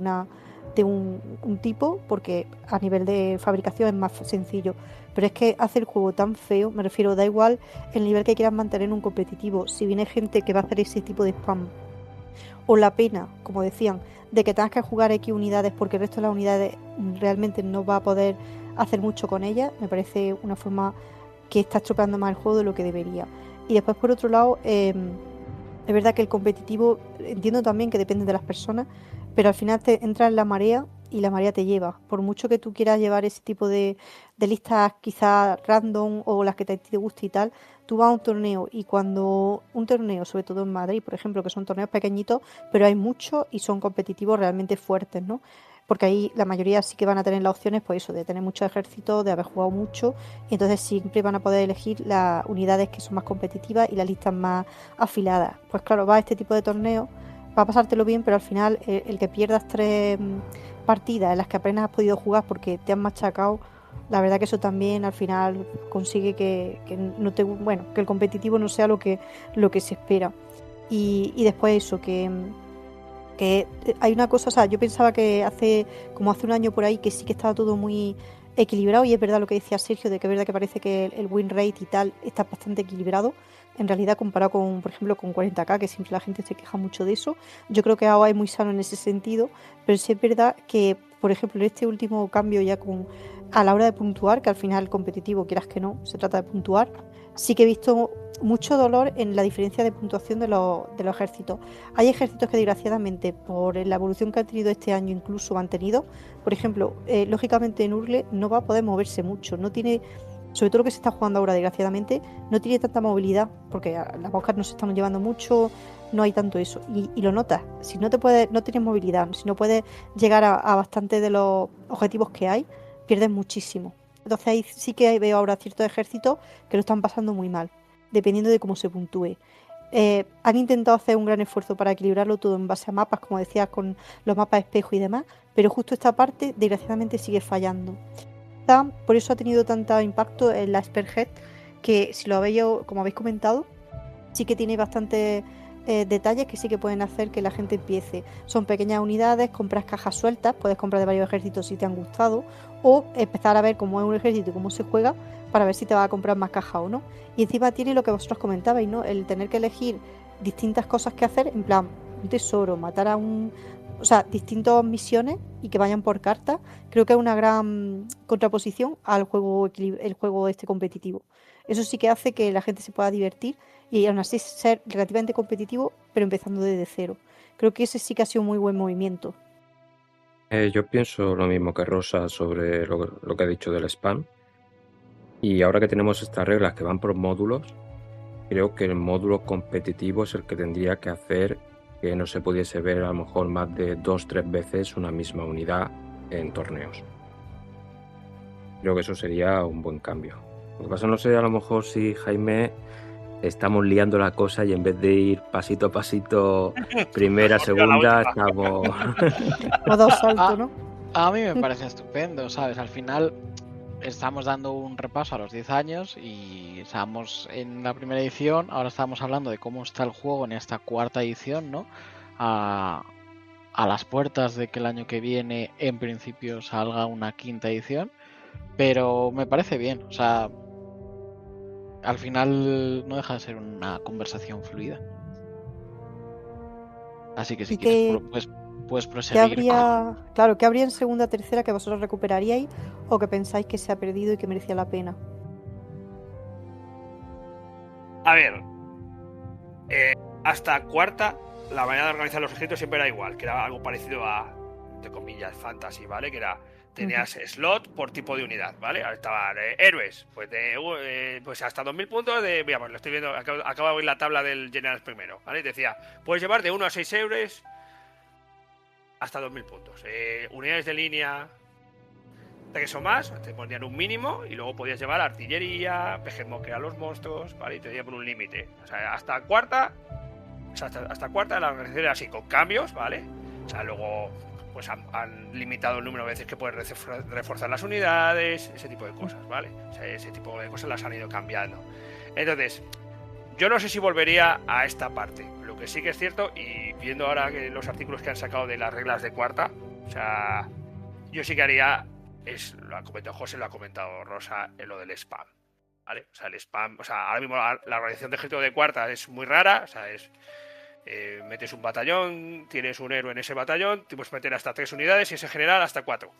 un tipo, porque a nivel de fabricación es más sencillo, pero es que hace el juego tan feo, me refiero, da igual el nivel que quieras mantener en un competitivo, si viene gente que va a hacer ese tipo de spam, o la pena, como decían, de que tengas que jugar X unidades porque el resto de las unidades realmente no va a poder hacer mucho con ellas, me parece una forma que está estropeando más el juego de lo que debería. Y después, por otro lado, es verdad que el competitivo, entiendo también que depende de las personas, pero al final te entras en la marea y la marea te lleva. Por mucho que tú quieras llevar ese tipo de listas quizás random o las que te guste y tal, tú vas a un torneo y cuando un torneo, sobre todo en Madrid, por ejemplo, que son torneos pequeñitos, pero hay muchos y son competitivos realmente fuertes, ¿no? Porque ahí la mayoría sí que van a tener las opciones, pues eso, de tener muchos ejércitos, de haber jugado mucho, y entonces siempre van a poder elegir las unidades que son más competitivas y las listas más afiladas. Pues claro, va a este tipo de torneos para pasártelo bien, pero al final el que pierdas 3 partidas en las que apenas has podido jugar porque te han machacado, la verdad que eso también al final consigue que no te, bueno, que el competitivo no sea lo que se espera. Y después eso, que hay una cosa, o sea, yo pensaba que hace un año por ahí que sí que estaba todo muy equilibrado, y es verdad lo que decía Sergio, de que es verdad que parece que el win rate y tal está bastante equilibrado. En realidad, comparado con, por ejemplo, con 40k, que siempre la gente se queja mucho de eso, yo creo que AOA es muy sano en ese sentido, pero sí es verdad que, por ejemplo, en este último cambio ya a la hora de puntuar, que al final el competitivo, quieras que no, se trata de puntuar, sí que he visto mucho dolor en la diferencia de puntuación de los ejércitos. Hay ejércitos que desgraciadamente, por la evolución que han tenido este año, incluso han tenido, por ejemplo, lógicamente en Urle no va a poder moverse mucho, no tiene, sobre todo lo que se está jugando ahora desgraciadamente, no tiene tanta movilidad, porque las moscas no se están llevando mucho, no hay tanto eso, y lo notas, si no tienes movilidad, si no puedes llegar a bastante de los objetivos que hay, pierdes muchísimo. Entonces ahí sí que veo ahora ciertos ejércitos que lo están pasando muy mal, dependiendo de cómo se puntúe. Han intentado hacer un gran esfuerzo para equilibrarlo todo en base a mapas, como decías, con los mapas espejo y demás, pero justo esta parte desgraciadamente sigue fallando. Por eso ha tenido tanto impacto en la Spearhead, que si lo habéis, como habéis comentado, sí que tiene bastantes detalles que sí que pueden hacer que la gente empiece. Son pequeñas unidades, compras cajas sueltas, puedes comprar de varios ejércitos si te han gustado, o empezar a ver cómo es un ejército y cómo se juega para ver si te va a comprar más cajas o no. Y encima tiene lo que vosotros comentabais, ¿no? El tener que elegir distintas cosas que hacer, en plan, un tesoro, matar a o sea, distintas misiones y que vayan por carta. Creo que es una gran contraposición al el juego este competitivo. Eso sí que hace que la gente se pueda divertir y aún así ser relativamente competitivo, pero empezando desde cero. Creo que ese sí que ha sido un muy buen movimiento. Yo pienso lo mismo que Rosa sobre lo que ha dicho del spam. Y ahora que tenemos estas reglas que van por módulos, creo que el módulo competitivo es el que tendría que hacer que no se pudiese ver a lo mejor más de 2-3 veces una misma unidad en torneos. Creo que eso sería un buen cambio. Lo que pasa, no sé, a lo mejor si Jaime estamos liando la cosa y en vez de ir pasito a pasito, primera, segunda, estamos... Modo salto, ¿no? A mí me parece estupendo, ¿sabes? Al final estamos dando un repaso a los 10 años y estamos en la primera edición, ahora estamos hablando de cómo está el juego en esta cuarta edición, ¿no? A las puertas de que el año que viene en principio salga una quinta edición, pero me parece bien, o sea, al final no deja de ser una conversación fluida. Así que si quieres, puedes proseguir. ¿Qué habría en segunda, tercera que vosotros recuperaríais o que pensáis que se ha perdido y que merecía la pena? A ver, hasta cuarta, la manera de organizar los ejércitos siempre era igual, que era algo parecido a, entre comillas, fantasy, ¿vale? Que era, tenías slot por tipo de unidad, ¿vale? Estaban héroes, pues pues hasta 2000 puntos de, mira, pues lo estoy viendo, acabo de oír la tabla del General primero, ¿vale? Y decía, puedes llevar de 1 a 6 héroes hasta 2000 puntos. Unidades de línea, 3 o más, te ponían un mínimo y luego podías llevar artillería, Behemoth a los monstruos, ¿vale? Y te por un límite. O sea, hasta cuarta la organización era así, con cambios, ¿vale? O sea, luego pues han limitado el número de veces que puedes reforzar las unidades, ese tipo de cosas, ¿vale? O sea, ese tipo de cosas las han ido cambiando. Entonces, yo no sé si volvería a esta parte. Lo que sí que es cierto, y viendo ahora que los artículos que han sacado de las reglas de cuarta, o sea, yo sí que haría, lo ha comentado José, lo ha comentado Rosa, en lo del spam, ¿vale? O sea, el spam, o sea, ahora mismo la organización de ejército de cuarta es muy rara, o sea, metes un batallón, tienes un héroe en ese batallón, te puedes meter hasta 3 unidades y ese general hasta 4.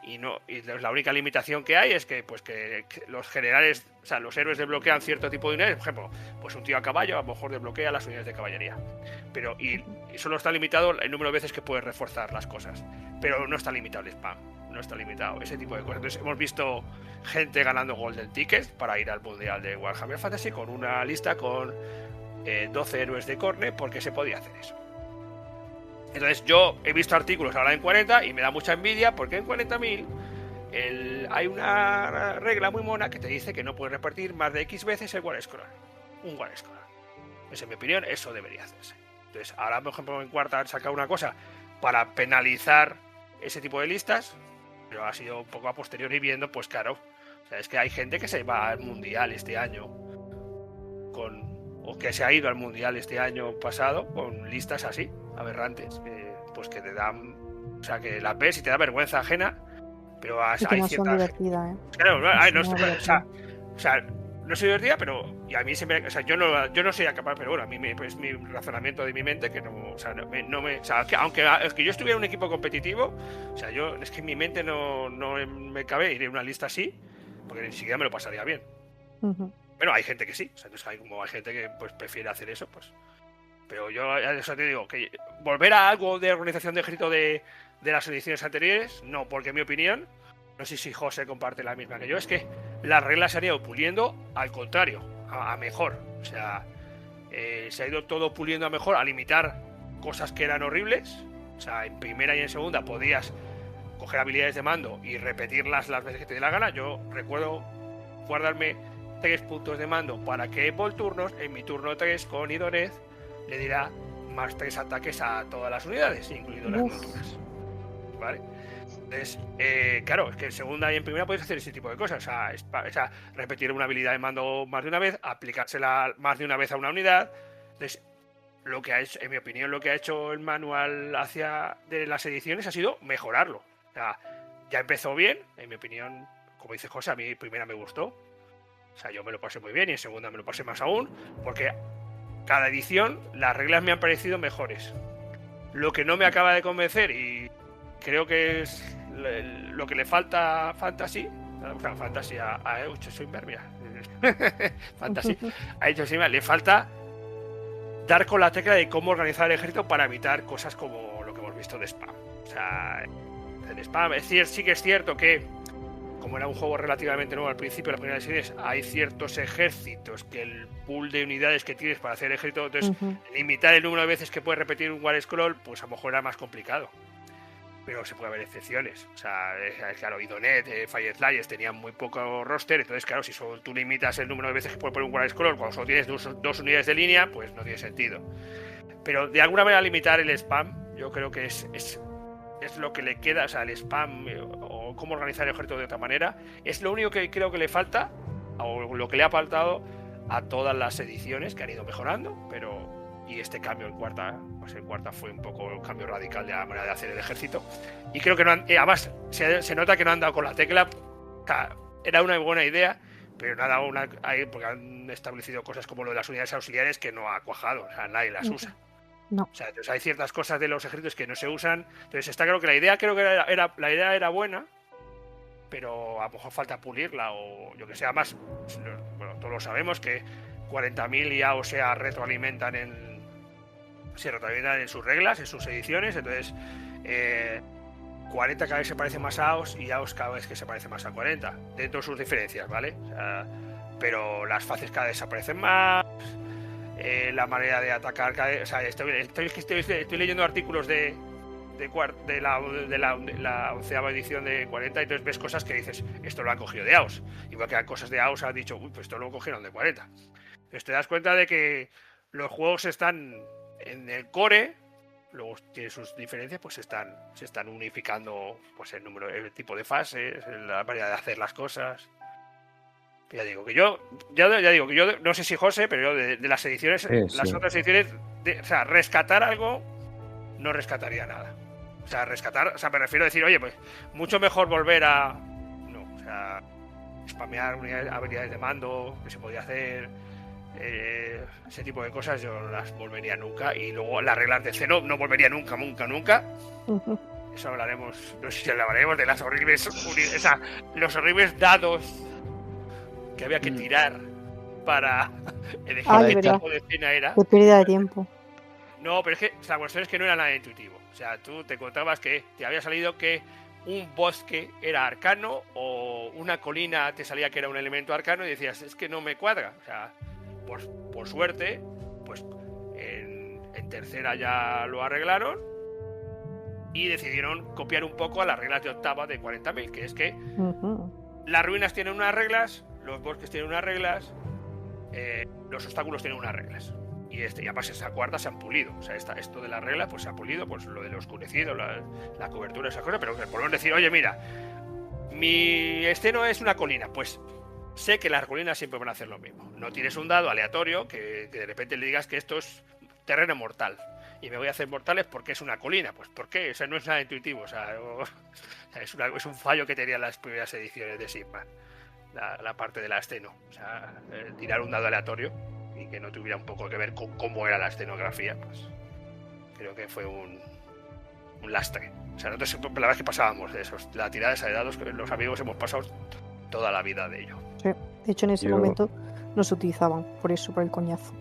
Y la única limitación que hay es que los generales, o sea, los héroes desbloquean cierto tipo de unidades. Por ejemplo, pues un tío a caballo a lo mejor desbloquea las unidades de caballería. Pero y solo está limitado el número de veces que puedes reforzar las cosas. Pero no está limitado el spam, no está limitado ese tipo de cosas. Entonces hemos visto gente ganando Golden Tickets para ir al mundial de Warhammer Fantasy con una lista con 12 héroes de Corne, porque se podía hacer eso. Entonces yo he visto artículos ahora en 40 y me da mucha envidia porque en 40.000 hay una regla muy mona que te dice que no puedes repartir más de X veces el War Scroll. Un War Scroll. Pues en mi opinión eso debería hacerse. Entonces, ahora, por ejemplo, en cuarta han sacado una cosa para penalizar ese tipo de listas, pero ha sido un poco a posteriori viendo, pues claro, o sea, es que hay gente que se va al mundial este año o que se ha ido al mundial este año pasado con listas así, aberrantes, pues que te dan, o sea, que las ves y te da vergüenza ajena, pero Y que hay no son ciertas... divertidas, ¿eh? Claro, No son divertidas. o sea, no soy divertida, pero y a mí siempre, o sea, yo no soy capaz, pero bueno, a mí es mi razonamiento de mi mente que no, o sea, o sea, que aunque es que yo estuviera en un equipo competitivo, o sea, es que en mi mente no me cabe ir en una lista así, porque ni siquiera me lo pasaría bien. Ujú. Bueno, hay gente que sí, o sea, entonces hay gente que pues prefiere hacer eso, pues. Pero yo eso te digo, que volver a algo de organización de ejército de las ediciones anteriores, no, porque en mi opinión, no sé si José comparte la misma que yo, es que las reglas se han ido puliendo al contrario, a mejor. O sea, se ha ido todo puliendo a mejor, a limitar cosas que eran horribles. O sea, en primera y en segunda podías coger habilidades de mando y repetirlas las veces que te dé la gana. Yo recuerdo guardarme 3 puntos de mando para que por turnos, en mi turno 3 con Idonez, le dirá más 3 ataques a todas las unidades, incluido las monturas. ¿Vale? Entonces, claro, es que en segunda y en primera puedes hacer ese tipo de cosas. O sea, repetir una habilidad de mando más de una vez, aplicársela más de una vez a una unidad. Entonces, lo que ha hecho, en mi opinión, lo que ha hecho el manual de las ediciones ha sido mejorarlo. O sea, ya empezó bien, en mi opinión, como dice José, a mí primera me gustó. O sea, yo me lo pasé muy bien y en segunda me lo pasé más aún, porque cada edición las reglas me han parecido mejores. Lo que no me acaba de convencer y creo que es lo que le falta a Fantasy, o sea, Fantasy a Eucho Swimmer, mira. Fantasy a Eucho Swimmer le falta dar con la tecla de cómo organizar el ejército para evitar cosas como lo que hemos visto de spam. O sea, el spam, es decir, sí que es cierto que como era un juego relativamente nuevo al principio, las primeras series, hay ciertos ejércitos que el pool de unidades que tienes para hacer el ejército, entonces limitar el número de veces que puedes repetir un War Scroll, pues a lo mejor era más complicado. Pero se puede haber excepciones. O sea, claro, Idonet, Fireflies tenían muy poco roster, entonces claro, si solo tú limitas el número de veces que puedes poner un War Scroll cuando solo tienes dos unidades de línea, pues no tiene sentido. Pero de alguna manera limitar el spam, yo creo que es lo que le queda, o sea, el spam o cómo organizar el ejército de otra manera, es lo único que creo que le falta, o lo que le ha faltado a todas las ediciones que han ido mejorando, y este cambio en cuarta fue un poco un cambio radical de la manera de hacer el ejército, y creo que no han, además se nota que no han dado con la tecla. O sea, era una buena idea, pero no ha dado porque han establecido cosas como lo de las unidades auxiliares que no ha cuajado, o sea, nadie las usa. No. O sea, entonces hay ciertas cosas de los ejércitos que no se usan. Entonces está claro que la idea la idea era buena, pero a lo mejor falta pulirla o yo que sé. Además, bueno, todos lo sabemos que 40.000 ya o sea retroalimentan en sus reglas, en sus ediciones. Entonces 40 cada vez se parece más a AOS y AOS cada vez que se parece más a 40, dentro de sus diferencias, ¿vale? O sea, pero las fases cada vez se parecen más. La manera de atacar, o sea, estoy leyendo artículos de la 11ª edición de 40, entonces ves cosas que dices, esto lo han cogido de AOS, igual que cosas de AOS han dicho, uy, pues esto lo cogieron de 40. Entonces te das cuenta de que los juegos están en el core, luego tiene sus diferencias, pues se están unificando, pues el tipo de fases, la manera de hacer las cosas. Ya digo que yo no sé si José, pero yo de las ediciones, las otras ediciones, o sea, rescatar algo, no rescataría nada. O sea, me refiero a decir, oye, pues mucho mejor volver a, no, o sea, spamear habilidades de mando que se podía hacer, ese tipo de cosas, yo no las volvería nunca. Y luego las reglas de cero no volvería nunca. Eso hablaremos, no sé si hablaremos de las horribles, los horribles dados que había que tirar para elegir qué tipo de escena era. Qué pérdida de tiempo. No, pero es que la cuestión es que no era nada intuitivo. O sea, tú te contabas que te había salido que un bosque era arcano o una colina te salía que era un elemento arcano y decías, es que no me cuadra. O sea, por suerte, pues en tercera ya lo arreglaron y decidieron copiar un poco a las reglas de octava de 40.000, que es que las ruinas tienen unas reglas, los bosques tienen unas reglas, los obstáculos tienen unas reglas. y además esa cuarta se han pulido. O sea, esto de la regla pues se ha pulido, pues lo del oscurecido, la cobertura, esa cosa, pero que podemos decir, oye, mira, mi esceno es una colina, pues sé que las colinas siempre van a hacer lo mismo. No tienes un dado aleatorio que de repente le digas que esto es terreno mortal y me voy a hacer mortales porque es una colina. Pues ¿por qué? O sea, no es nada intuitivo. O sea, es un fallo que tenían las primeras ediciones de Sigmar, la parte de la esceno. O sea, tirar un dado aleatorio y que no tuviera un poco que ver con cómo era la escenografía, pues creo que fue un lastre. O sea, nosotros la verdad es que pasábamos de esos, la tirada esa de dados, que los amigos hemos pasado toda la vida de ello. Sí. De hecho, en ese momento no se utilizaban, por eso, por el coñazo.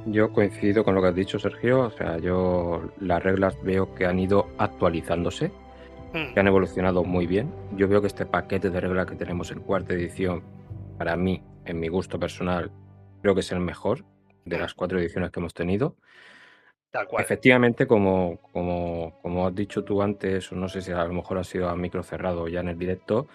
Yo coincido con lo que has dicho, Sergio. O sea, yo las reglas veo que han ido actualizándose, que han evolucionado muy bien. Yo veo que este paquete de reglas que tenemos en cuarta edición, para mí, en mi gusto personal, creo que es el mejor de las 4 ediciones que hemos tenido. Tal cual. Efectivamente, como has dicho tú antes, o no sé si a lo mejor ha sido a micro cerrado o ya en el directo,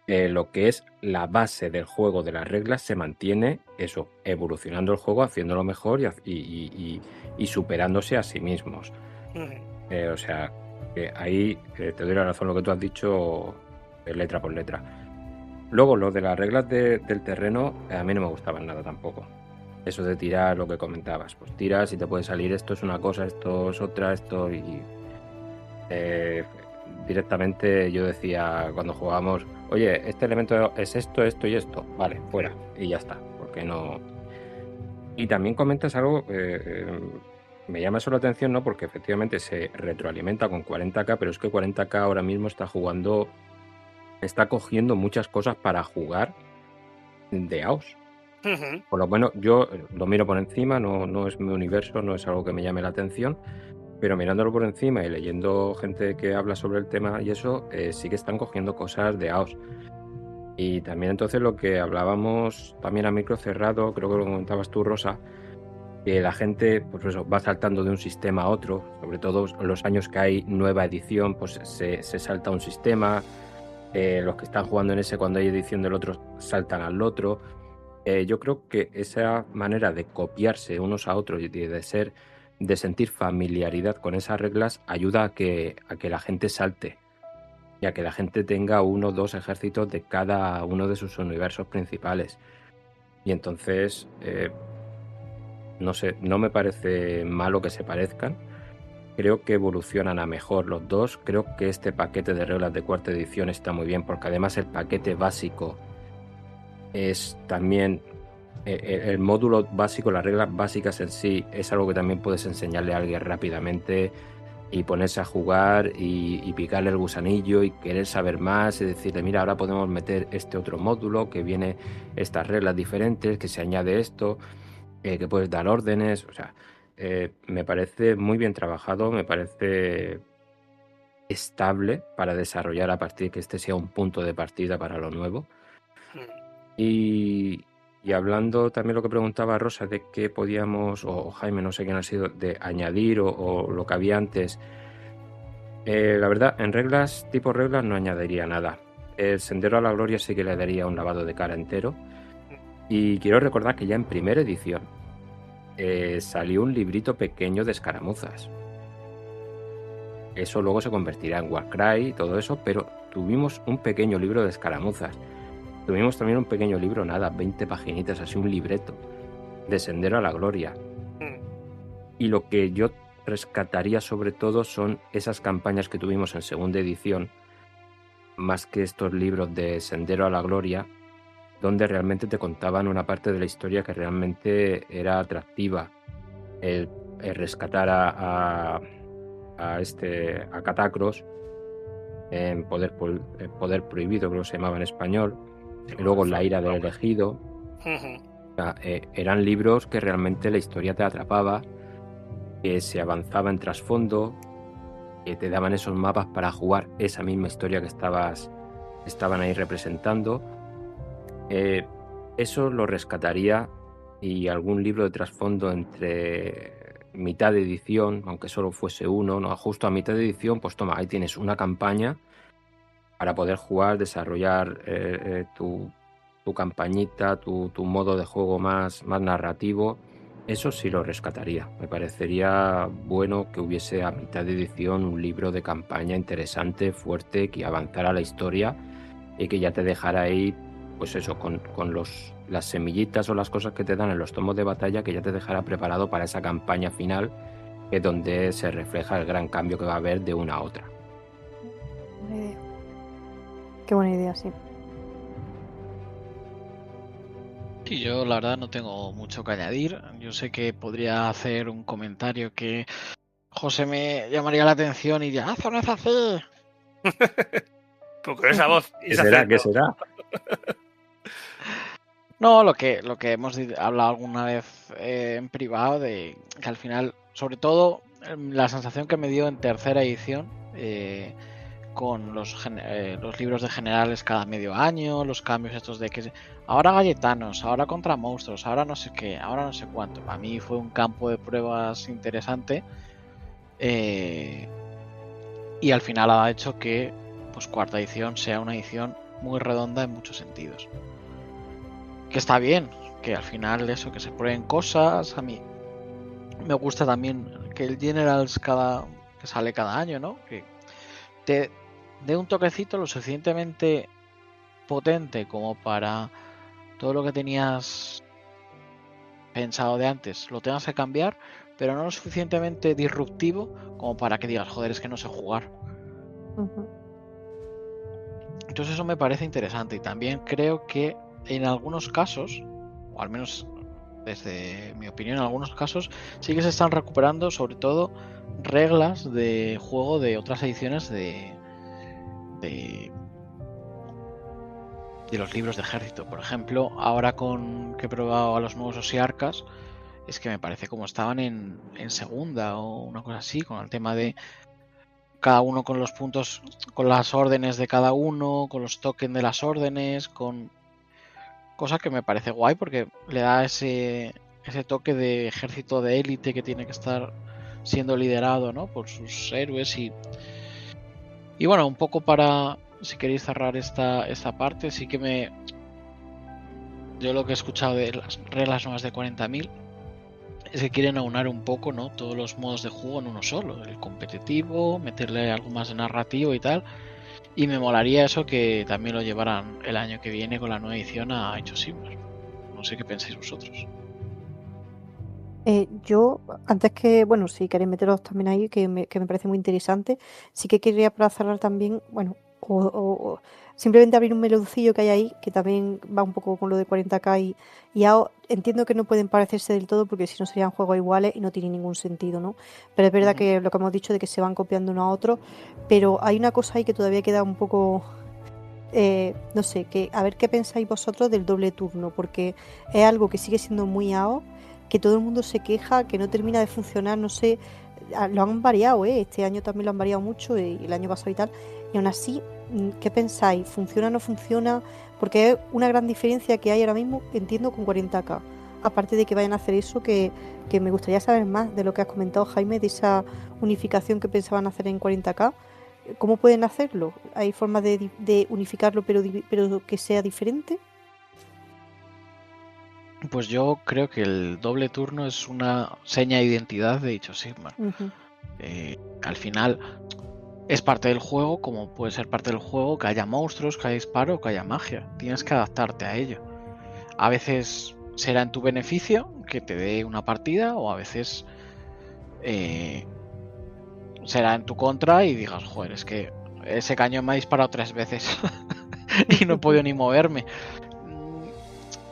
lo que es la base del juego de las reglas se mantiene, eso, evolucionando el juego, haciéndolo mejor y superándose a sí mismos. O sea, que ahí te doy la razón lo que tú has dicho letra por letra. Luego, lo de las reglas del terreno, a mí no me gustaban nada tampoco. Eso de tirar, lo que comentabas, pues tiras y te puede salir esto es una cosa, esto es otra, esto y... directamente yo decía cuando jugábamos, oye, este elemento es esto, esto y esto, vale, fuera, y ya está, porque no... Y también comentas algo, me llama eso la atención, ¿no? Porque efectivamente se retroalimenta con 40K, pero es que 40K ahora mismo está cogiendo muchas cosas para jugar de AOS. Por lo menos yo lo miro por encima, no es mi universo, no es algo que me llame la atención, pero mirándolo por encima y leyendo gente que habla sobre el tema y eso, sí que están cogiendo cosas de AOS. Y también entonces lo que hablábamos también a micro cerrado, creo que lo comentabas tú, Rosa, que la gente pues eso, va saltando de un sistema a otro, sobre todo los años que hay nueva edición, pues se salta un sistema, los que están jugando en ese cuando hay edición del otro saltan al otro. Yo creo que esa manera de copiarse unos a otros y de sentir familiaridad con esas reglas ayuda a que la gente salte y a que la gente tenga 1 o 2 ejércitos de cada uno de sus universos principales. Y entonces, no sé, no me parece malo que se parezcan. Creo que evolucionan a mejor los dos. Creo que este paquete de reglas de cuarta edición está muy bien porque además el paquete básico es también... el módulo básico, las reglas básicas en sí, es algo que también puedes enseñarle a alguien rápidamente y ponerse a jugar y picarle el gusanillo y querer saber más y decirle, mira, ahora podemos meter este otro módulo que viene estas reglas diferentes, que se añade esto, que puedes dar órdenes. O sea, me parece muy bien trabajado, me parece estable para desarrollar a partir de que este sea un punto de partida para lo nuevo. Y hablando también lo que preguntaba Rosa de qué podíamos, o Jaime, no sé quién ha sido, de añadir o lo que había antes. La verdad, en reglas, tipo reglas, no añadiría nada. El Sendero a la Gloria sí que le daría un lavado de cara entero. Y quiero recordar que ya en primera edición salió un librito pequeño de escaramuzas. Eso luego se convertirá en Warcry y todo eso, pero tuvimos un pequeño libro de escaramuzas. Tuvimos también un pequeño libro, 20 paginitas, así un libreto, de Sendero a la Gloria. Y lo que yo rescataría sobre todo son esas campañas que tuvimos en segunda edición, más que estos libros de Sendero a la Gloria, donde realmente te contaban una parte de la historia que realmente era atractiva. El rescatar a Catacros en Poder Prohibido, creo que se llamaba en español. Y luego La ira del elegido. O sea, eran libros que realmente la historia te atrapaba, que se avanzaba en trasfondo, que te daban esos mapas para jugar esa misma historia que estaban ahí representando. Eso lo rescataría, y algún libro de trasfondo entre mitad de edición, aunque solo fuese uno, ¿no? Justo a mitad de edición, pues toma, ahí tienes una campaña para poder jugar, desarrollar tu campañita, tu modo de juego más narrativo, Eso sí lo rescataría. Me parecería bueno que hubiese a mitad de edición un libro de campaña interesante, fuerte, que avanzara la historia y que ya te dejara ahí, pues eso, con las semillitas o las cosas que te dan en los tomos de batalla, que ya te dejara preparado para esa campaña final, que es donde se refleja el gran cambio que va a haber de una a otra. Buena idea. Qué buena idea, sí. Sí, yo la verdad no tengo mucho que añadir. Yo sé que podría hacer un comentario que José me llamaría la atención y diría, eso no es así. Pero con esa voz y ¿Qué ese será? ¿Qué acento. será? No, lo que hemos hablado alguna vez en privado, de que al final, sobre todo, la sensación que me dio en tercera edición, con los libros de generales cada medio año, los cambios estos de que ahora galletanos, ahora contra monstruos, ahora no sé qué, ahora no sé cuánto. Para mí fue un campo de pruebas interesante, y al final ha hecho que pues cuarta edición sea una edición muy redonda en muchos sentidos. Que está bien, que al final eso, que se prueben cosas. A mí me gusta también que el Generals que sale cada año, ¿no? Que te dé un toquecito lo suficientemente potente como para todo lo que tenías pensado de antes lo tengas que cambiar, pero no lo suficientemente disruptivo como para que digas, joder, es que no sé jugar. Ujú. Entonces eso me parece interesante, y también creo que en algunos casos, o al menos desde mi opinión, en algunos casos sí que se están recuperando sobre todo reglas de juego de otras ediciones de los libros de ejército. Por ejemplo, ahora que he probado a los nuevos Osiarcas, es que me parece como estaban en segunda o una cosa así, con el tema de cada uno con los puntos, con las órdenes de cada uno, con los tokens de las órdenes, con cosa que me parece guay porque le da ese toque de ejército de élite que tiene que estar siendo liderado, ¿no?, por sus héroes. Y bueno, un poco para, si queréis cerrar esta parte, sí que yo lo que he escuchado de las reglas nuevas de 40.000 es que quieren aunar un poco, ¿no?, todos los modos de juego en uno solo, el competitivo, meterle algo más de narrativo y tal. Y me molaría eso, que también lo llevaran el año que viene con la nueva edición a Age of Sigmar. No sé qué pensáis vosotros. Yo, antes que, bueno, si queréis meteros también ahí, que me parece muy interesante, sí que quería para cerrar también, bueno, o simplemente abrir un meloncillo que hay ahí, que también va un poco con lo de 40K y AO. Entiendo que no pueden parecerse del todo porque si no serían juegos iguales y no tiene ningún sentido, ¿no? Pero es verdad que lo que hemos dicho de que se van copiando uno a otro, pero hay una cosa ahí que todavía queda un poco... no sé, que a ver qué pensáis vosotros del doble turno, porque es algo que sigue siendo muy AO, que todo el mundo se queja, que no termina de funcionar, no sé, lo han variado, este año también lo han variado mucho y el año pasado y tal, y aún así, ¿qué pensáis? ¿Funciona o no funciona? Porque es una gran diferencia que hay ahora mismo, entiendo, con 40K. Aparte de que vayan a hacer eso, que me gustaría saber más de lo que has comentado, Jaime, de esa unificación que pensaban hacer en 40K. ¿Cómo pueden hacerlo? ¿Hay formas de unificarlo pero que sea diferente? Pues yo creo que el doble turno es una seña de identidad de Age of Sigmar. Uh-huh. Al final es parte del juego, como puede ser parte del juego que haya monstruos, que haya disparo, que haya magia. Tienes que adaptarte a ello. A veces será en tu beneficio que te dé una partida, o a veces será en tu contra y digas, joder, es que ese cañón me ha disparado 3 veces y no he podido ni moverme.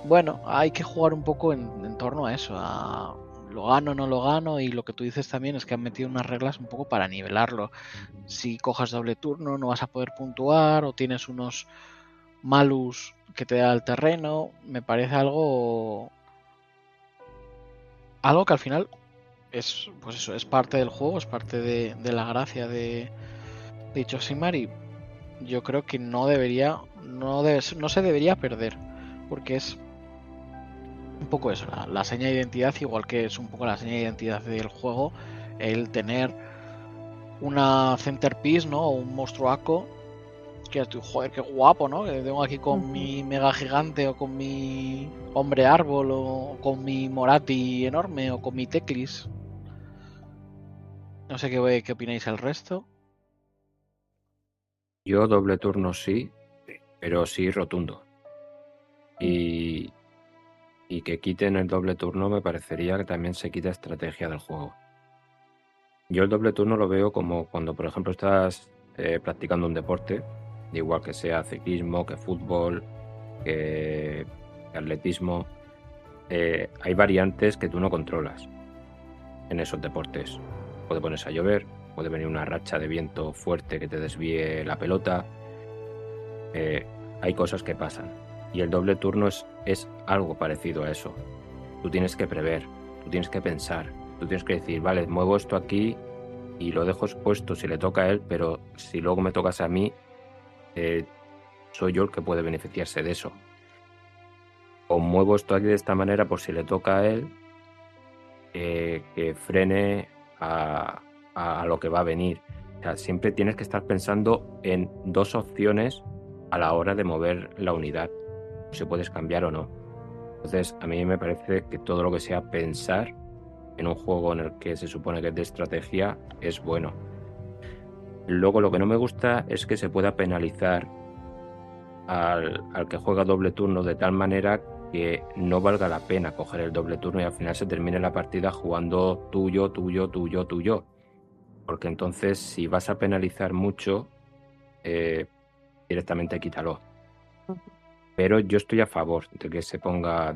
Bueno, hay que jugar un poco en torno a eso, a lo gano, no lo gano, y lo que tú dices también es que han metido unas reglas un poco para nivelarlo. Si cojas doble turno no vas a poder puntuar, o tienes unos malus que te da el terreno. Me parece algo que al final es, pues eso, es parte del juego, es parte de la gracia de Age of Sigmar, y yo creo que no se debería perder, porque es un poco eso, la seña de identidad, igual que es un poco la seña de identidad del juego, el tener una centerpiece, ¿no?, o un monstruaco Que tú, joder, qué guapo, ¿no? Que tengo aquí con Ujú. mi mega gigante o con mi hombre árbol o con mi Morati enorme o con mi Teclis. No sé qué opináis el resto. Yo doble turno sí, Sí. pero sí rotundo. Y que quiten el doble turno me parecería que también se quita estrategia del juego. Yo el doble turno lo veo como cuando, por ejemplo, estás practicando un deporte, igual que sea ciclismo, que fútbol, que atletismo. Hay variantes que tú no controlas en esos deportes. Puede ponerse a llover, puede venir una racha de viento fuerte que te desvíe la pelota. Hay cosas que pasan. Y el doble turno es algo parecido a eso. Tú tienes que prever, tú tienes que pensar, tú tienes que decir, vale, muevo esto aquí y lo dejo expuesto si le toca a él, pero si luego me tocas a mí, soy yo el que puede beneficiarse de eso. O muevo esto aquí de esta manera por si le toca a él, que frene a lo que va a venir. O sea, siempre tienes que estar pensando en dos opciones a la hora de mover la unidad, si puedes cambiar o no. Entonces, a mí me parece que todo lo que sea pensar en un juego en el que se supone que es de estrategia es bueno. Luego, lo que no me gusta es que se pueda penalizar al que juega doble turno de tal manera que no valga la pena coger el doble turno y al final se termine la partida jugando tuyo, tuyo, tuyo, tuyo. Porque entonces, si vas a penalizar mucho, directamente quítalo. Pero yo estoy a favor de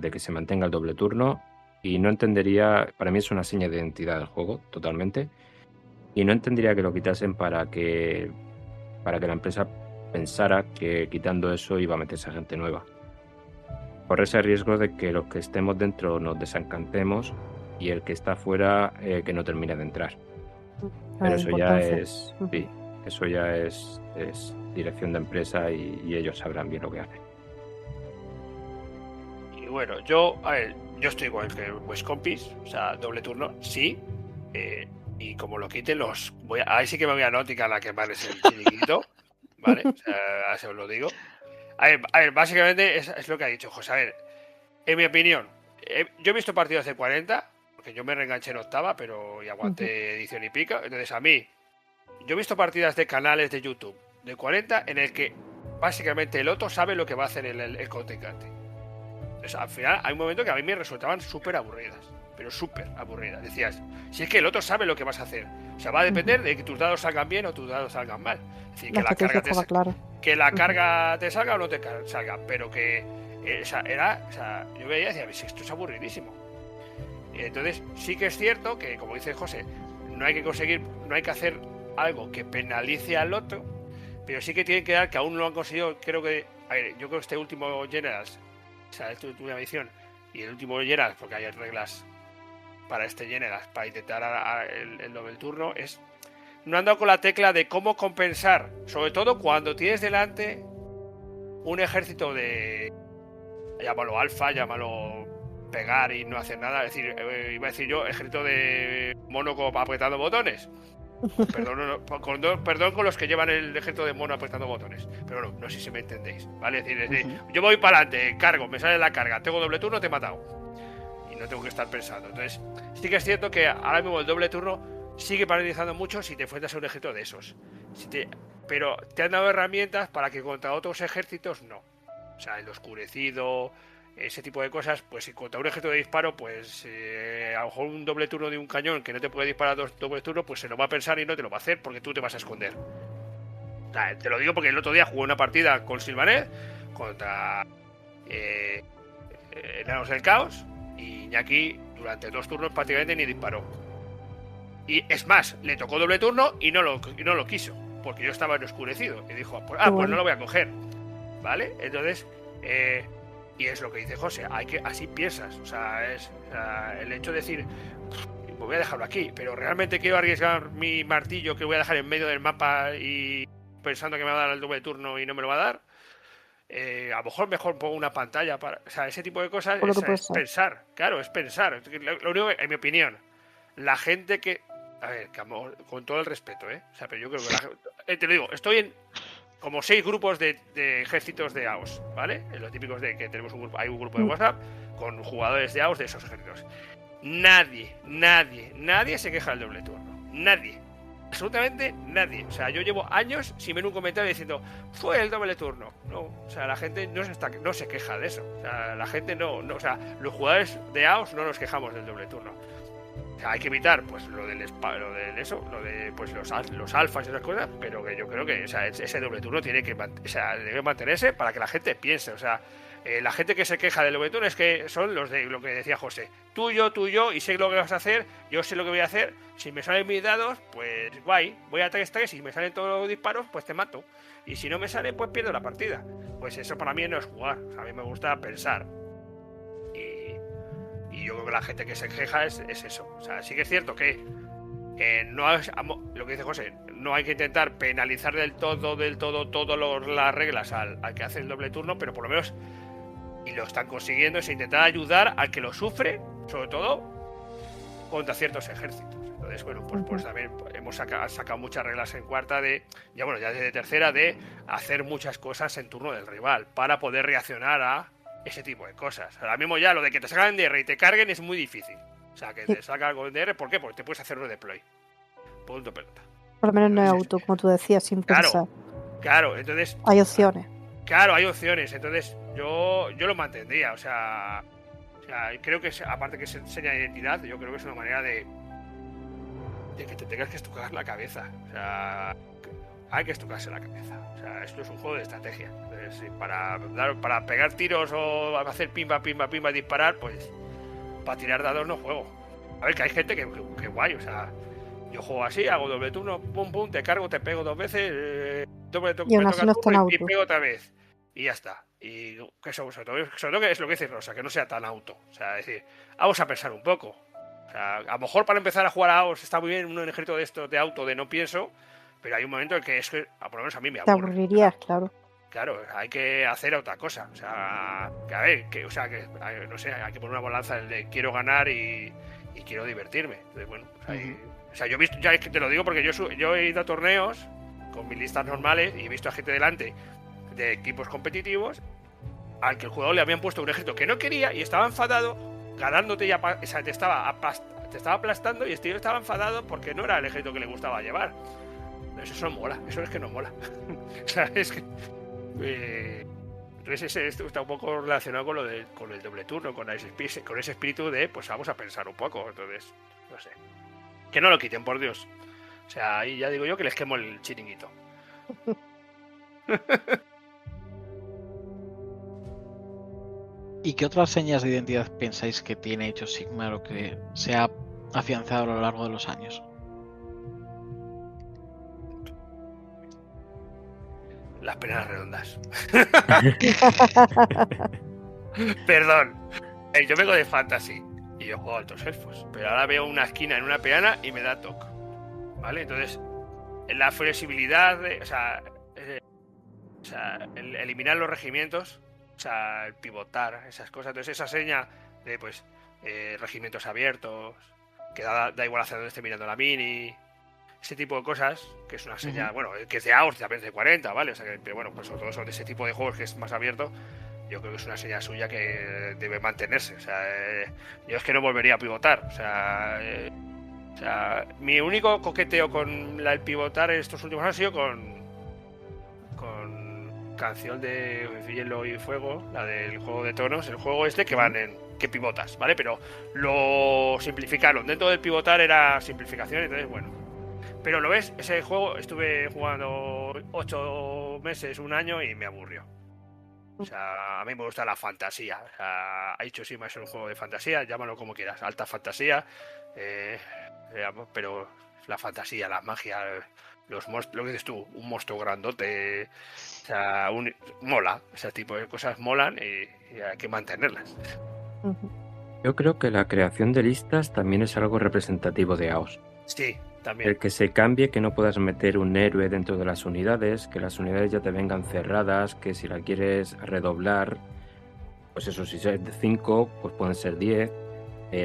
que se mantenga el doble turno y no entendería, para mí es una seña de identidad del juego, totalmente, y no entendería que lo quitasen para que la empresa pensara que quitando eso iba a meterse a gente nueva. Corre ese riesgo de que los que estemos dentro nos desencantemos y el que está fuera que no termine de entrar. Pero eso ya es, sí, eso ya es dirección de empresa y ellos sabrán bien lo que hacen. Y bueno, yo estoy igual que pues compis, o sea, doble turno, sí. Y como lo quiten, ahí sí que me voy a Náutica a la quemarles el chiringuito, ¿vale? O sea, así os lo digo. A ver, básicamente es lo que ha dicho José. A ver, en mi opinión, yo he visto partidos de 40, porque yo me reenganché en octava, pero y aguanté edición y pica. Entonces, a mí, yo he visto partidas de canales de YouTube de 40 en el que básicamente el otro sabe lo que va a hacer el contrincante. Entonces, al final, hay un momento que a mí me resultaban súper aburridas, pero súper aburridas. Decías, si es que el otro sabe lo que vas a hacer. O sea, va a depender de que tus dados salgan bien o tus dados salgan mal. Es decir, que la carga te salga o no te salga, pero que yo veía y decía, esto es aburridísimo. Y entonces, sí que es cierto que, como dice José, no hay que hacer algo que penalice al otro, pero sí que tienen que dar que aún no lo han conseguido. Yo creo que este último Generals, o sea, esta última edición y el último Generals, porque hay reglas para este Generals, para intentar el doble turno, no han dado con la tecla de cómo compensar, sobre todo cuando tienes delante un ejército de, llámalo alfa, llámalo pegar y no hacer nada, es decir, iba a decir yo, ejército de mono apretando botones. Perdón con los que llevan el ejército de mono apretando botones, pero no sé si me entendéis, ¿vale? Es decir, yo voy para adelante, cargo, me sale la carga, tengo doble turno, te he matado y no tengo que estar pensando. Entonces, sí que es cierto que ahora mismo el doble turno sigue paralizando mucho si te enfrentas a un ejército de esos. Pero te han dado herramientas para que contra otros ejércitos no. O sea, el oscurecido, ese tipo de cosas, pues si contra un ejército de disparo, pues a lo mejor un doble turno de un cañón que no te puede disparar dos dobles turnos, pues se lo va a pensar y no te lo va a hacer porque tú te vas a esconder. O sea, te lo digo porque el otro día jugué una partida con Silvanet contra Enanos del Caos y Iñaki durante 2 turnos prácticamente ni disparó. Y es más, le tocó doble turno y no lo quiso, porque yo estaba en oscurecido. Y dijo, pues no lo voy a coger. ¿Vale? Entonces, y es lo que dice José, así piensas. O sea, el hecho de decir, pues voy a dejarlo aquí, pero realmente quiero arriesgar mi martillo que voy a dejar en medio del mapa y pensando que me va a dar el doble turno y no me lo va a dar. A lo mejor pongo una pantalla para. O sea, ese tipo de cosas es pensar. Claro, es pensar. Lo único, en mi opinión, la gente que. A ver, con todo el respeto, ¿eh? O sea, pero yo creo que te lo digo, estoy como 6 grupos de ejércitos de AOS, ¿vale? Los típicos de que tenemos un grupo, hay un grupo de WhatsApp con jugadores de AOS de esos ejércitos. Nadie se queja del doble turno. Nadie. Absolutamente nadie. O sea, yo llevo años sin ver un comentario diciendo fue el doble turno. No, o sea, la gente no se queja de eso. O sea, la gente no, o sea, los jugadores de AOS no nos quejamos del doble turno. O sea, hay que evitar pues lo de pues los alfas y esas cosas, pero que yo creo que, o sea, ese doble turno tiene que debe mantenerse para que la gente piense. O sea, la gente que se queja del doble turno es que son los de lo que decía José. Tú, yo, y sé lo que vas a hacer, yo sé lo que voy a hacer. Si me salen mis dados, pues guay, voy a 3-3, si me salen todos los disparos, pues te mato. Y si no me sale, pues pierdo la partida. Pues eso para mí no es jugar. O sea, a mí me gusta pensar. Y yo creo que la gente que se queja es eso. O sea, sí que es cierto que no es, lo que dice José, no hay que intentar penalizar del todo las reglas al que hace el doble turno, pero por lo menos, y lo están consiguiendo, es intentar ayudar al que lo sufre, sobre todo contra ciertos ejércitos. Entonces, bueno, pues también hemos sacado muchas reglas en cuarta ya desde tercera, de hacer muchas cosas en turno del rival para poder reaccionar a ese tipo de cosas. Ahora mismo ya lo de que te sacan DR y te carguen es muy difícil. O sea, que te saca algo en DR, ¿por qué? Porque te puedes hacer un deploy. Punto pelota. Por lo menos no es auto, como tú decías, sin pensar. Claro, entonces... Hay opciones. Claro, hay opciones. Entonces, yo lo mantendría. O sea, creo que, aparte que se enseña identidad, yo creo que es una manera de que te tengas que estucar la cabeza. O sea, hay que estucarse la cabeza. O sea, esto es un juego de estrategia. Entonces, para pegar tiros o hacer pimba, disparar, pues para tirar dados no juego. A ver, que hay gente que guay, o sea, yo juego así, hago doble turno, pum, te cargo, te pego 2 veces, doble turno, y aún así no está en auto. Y pego otra vez. Y ya está. Y que sobre todo que es lo que dice Rosa, que no sea tan auto. O sea, es decir, vamos a pensar un poco. O sea, a lo mejor para empezar a jugar a AOS está muy bien un ejército de esto de auto, de no pienso, pero hay un momento en que es que, por lo menos a mí me aburre. Te aburrirías, claro. Claro, hay que hacer otra cosa. O sea, que a ver, no sé, hay que poner una balanza en el de quiero ganar y quiero divertirme. Entonces, bueno, o sea, yo he visto, ya te lo digo porque yo he ido a torneos con mis listas normales y he visto a gente delante de equipos competitivos al que el jugador le habían puesto un ejército que no quería y estaba enfadado, ganándote ya, o sea, te estaba aplastando y el tío estaba enfadado porque no era el ejército que le gustaba llevar. Eso no mola, eso es que no mola. O sea, es que entonces esto está un poco relacionado con el doble turno, con ese espíritu de pues vamos a pensar un poco. Entonces, no sé, que no lo quiten, por Dios. O sea, ahí ya digo yo que les quemo el chiringuito. ¿Y qué otras señas de identidad pensáis que tiene Age of Sigmar o que se ha afianzado a lo largo de los años? Las penas redondas. Perdón. Yo vengo de Fantasy y yo juego a altos elfos, pero ahora veo una esquina en una peana y me da toque. ¿Vale? Entonces, la flexibilidad, el eliminar los regimientos, o sea, el pivotar, esas cosas. Entonces, esa seña de, pues, regimientos abiertos, que da igual hacia dónde esté mirando la mini, ese tipo de cosas, que es una señal, bueno, que es de AOS, también es de 40, ¿vale? O sea, que, pero bueno, pues sobre todo son de ese tipo de juegos que es más abierto, yo creo que es una señal suya que debe mantenerse. O sea, yo es que no volvería a pivotar. O sea, mi único coqueteo con el pivotar en estos últimos años ha sido con canción de Hielo y Fuego, la del juego de tonos, el juego este que van que pivotas, ¿vale? Pero lo simplificaron. Dentro del pivotar era simplificación, entonces, bueno. Pero lo ves, ese juego estuve jugando 8 meses, 1 año y me aburrió. O sea, a mí me gusta la fantasía. O sea, Age of Sigmar es un juego de fantasía, llámalo como quieras, alta fantasía, pero la fantasía, la magia, los monstruos, lo que dices tú, un monstruo grandote, o sea, mola, ese tipo de cosas molan y hay que mantenerlas. Yo creo que la creación de listas también es algo representativo de AOS. Sí, también. El que se cambie, que no puedas meter un héroe dentro de las unidades, que las unidades ya te vengan cerradas, que si la quieres redoblar, pues eso, si es de 5, pues pueden ser 10,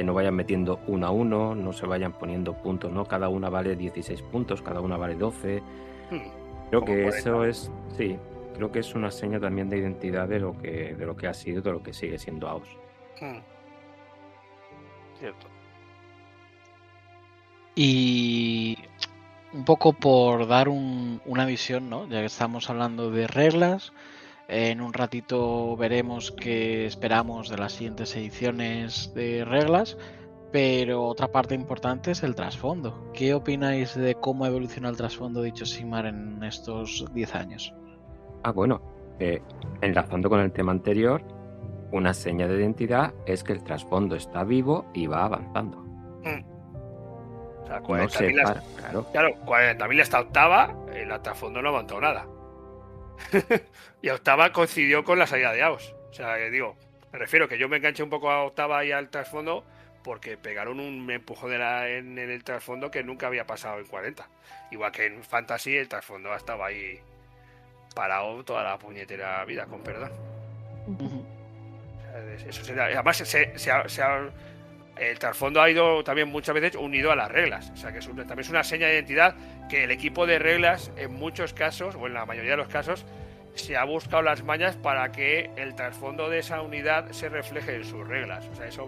no vayan metiendo 1 a 1, no se vayan poniendo puntos, ¿no? Cada una vale 16 puntos, cada una vale 12. Creo como que 40. eso es, sí, creo que es una seña también de identidad de lo que ha sido, de lo que sigue siendo AOS. Cierto. Y un poco por dar una visión, ¿no? Ya que estamos hablando de reglas, en un ratito veremos qué esperamos de las siguientes ediciones de reglas, pero otra parte importante es el trasfondo. ¿Qué opináis de cómo evoluciona el trasfondo de Age of Sigmar en estos 10 años? Bueno, enlazando con el tema anterior, una seña de identidad es que el trasfondo está vivo y va avanzando. O sea, No 40.000 se para, claro. Claro, 40.000 hasta octava, el trasfondo no aguantó nada. Y octava coincidió con la salida de AOS. O sea, que digo, me refiero que yo me enganché un poco a octava y al trasfondo porque pegaron un empujón en el trasfondo que nunca había pasado en 40. Igual que en Fantasy el trasfondo estaba ahí parado toda la puñetera vida, con perdón. Eso sería, además, el trasfondo ha ido también muchas veces unido a las reglas. O sea, que también es una seña de identidad que el equipo de reglas, en muchos casos, o en la mayoría de los casos, se ha buscado las mañas para que el trasfondo de esa unidad se refleje en sus reglas. O sea, eso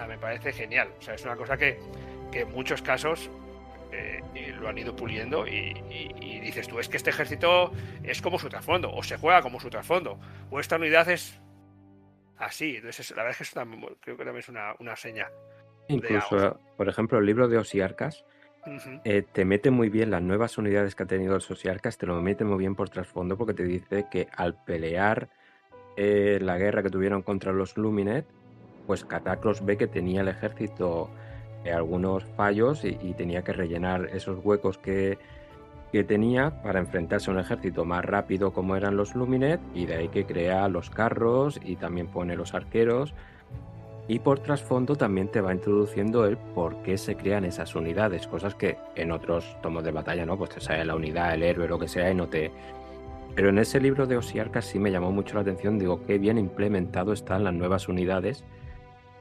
me parece genial. O sea, es una cosa que en muchos casos lo han ido puliendo y dices tú, es que este ejército es como su trasfondo, o se juega como su trasfondo, o esta unidad es así. Entonces, la verdad es que creo que también es una seña. Incluso, por ejemplo, el libro de Osiarcas te mete muy bien las nuevas unidades que ha tenido el Osiarcas, te lo mete muy bien por trasfondo porque te dice que al pelear la guerra que tuvieron contra los Luminet, pues Cataclos ve que tenía el ejército algunos fallos y tenía que rellenar esos huecos que tenía para enfrentarse a un ejército más rápido como eran los Luminet, y de ahí que crea los carros y también pone los arqueros. Y por trasfondo también te va introduciendo el por qué se crean esas unidades, cosas que en otros tomos de batalla, ¿no? Pues te sale la unidad, el héroe, lo que sea, y no te... Pero en ese libro de Osiarcas sí me llamó mucho la atención, digo, qué bien implementado están las nuevas unidades,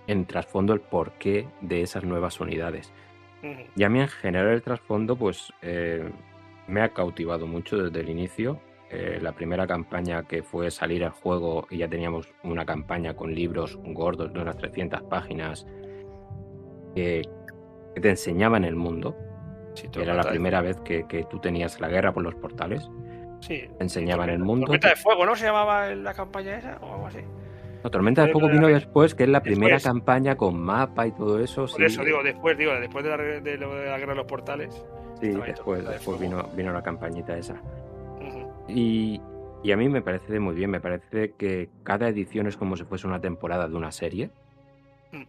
en trasfondo el porqué de esas nuevas unidades. Y a mí en general el trasfondo pues me ha cautivado mucho desde el inicio. La primera campaña que fue salir al juego y ya teníamos una campaña con libros gordos de unas 300 páginas que te enseñaban el mundo. Sí, Era la primera vez que tú tenías la guerra por los portales. Sí, te enseñaban el mundo. Tormenta de Fuego, ¿no se llamaba la campaña esa o algo así? No, Tormenta de Fuego vino después, que es la primera campaña con mapa y todo eso. Por eso digo, después de la guerra de los portales. Sí, después vino la campañita esa. Y a mí me parece muy bien, me parece que cada edición es como si fuese una temporada de una serie.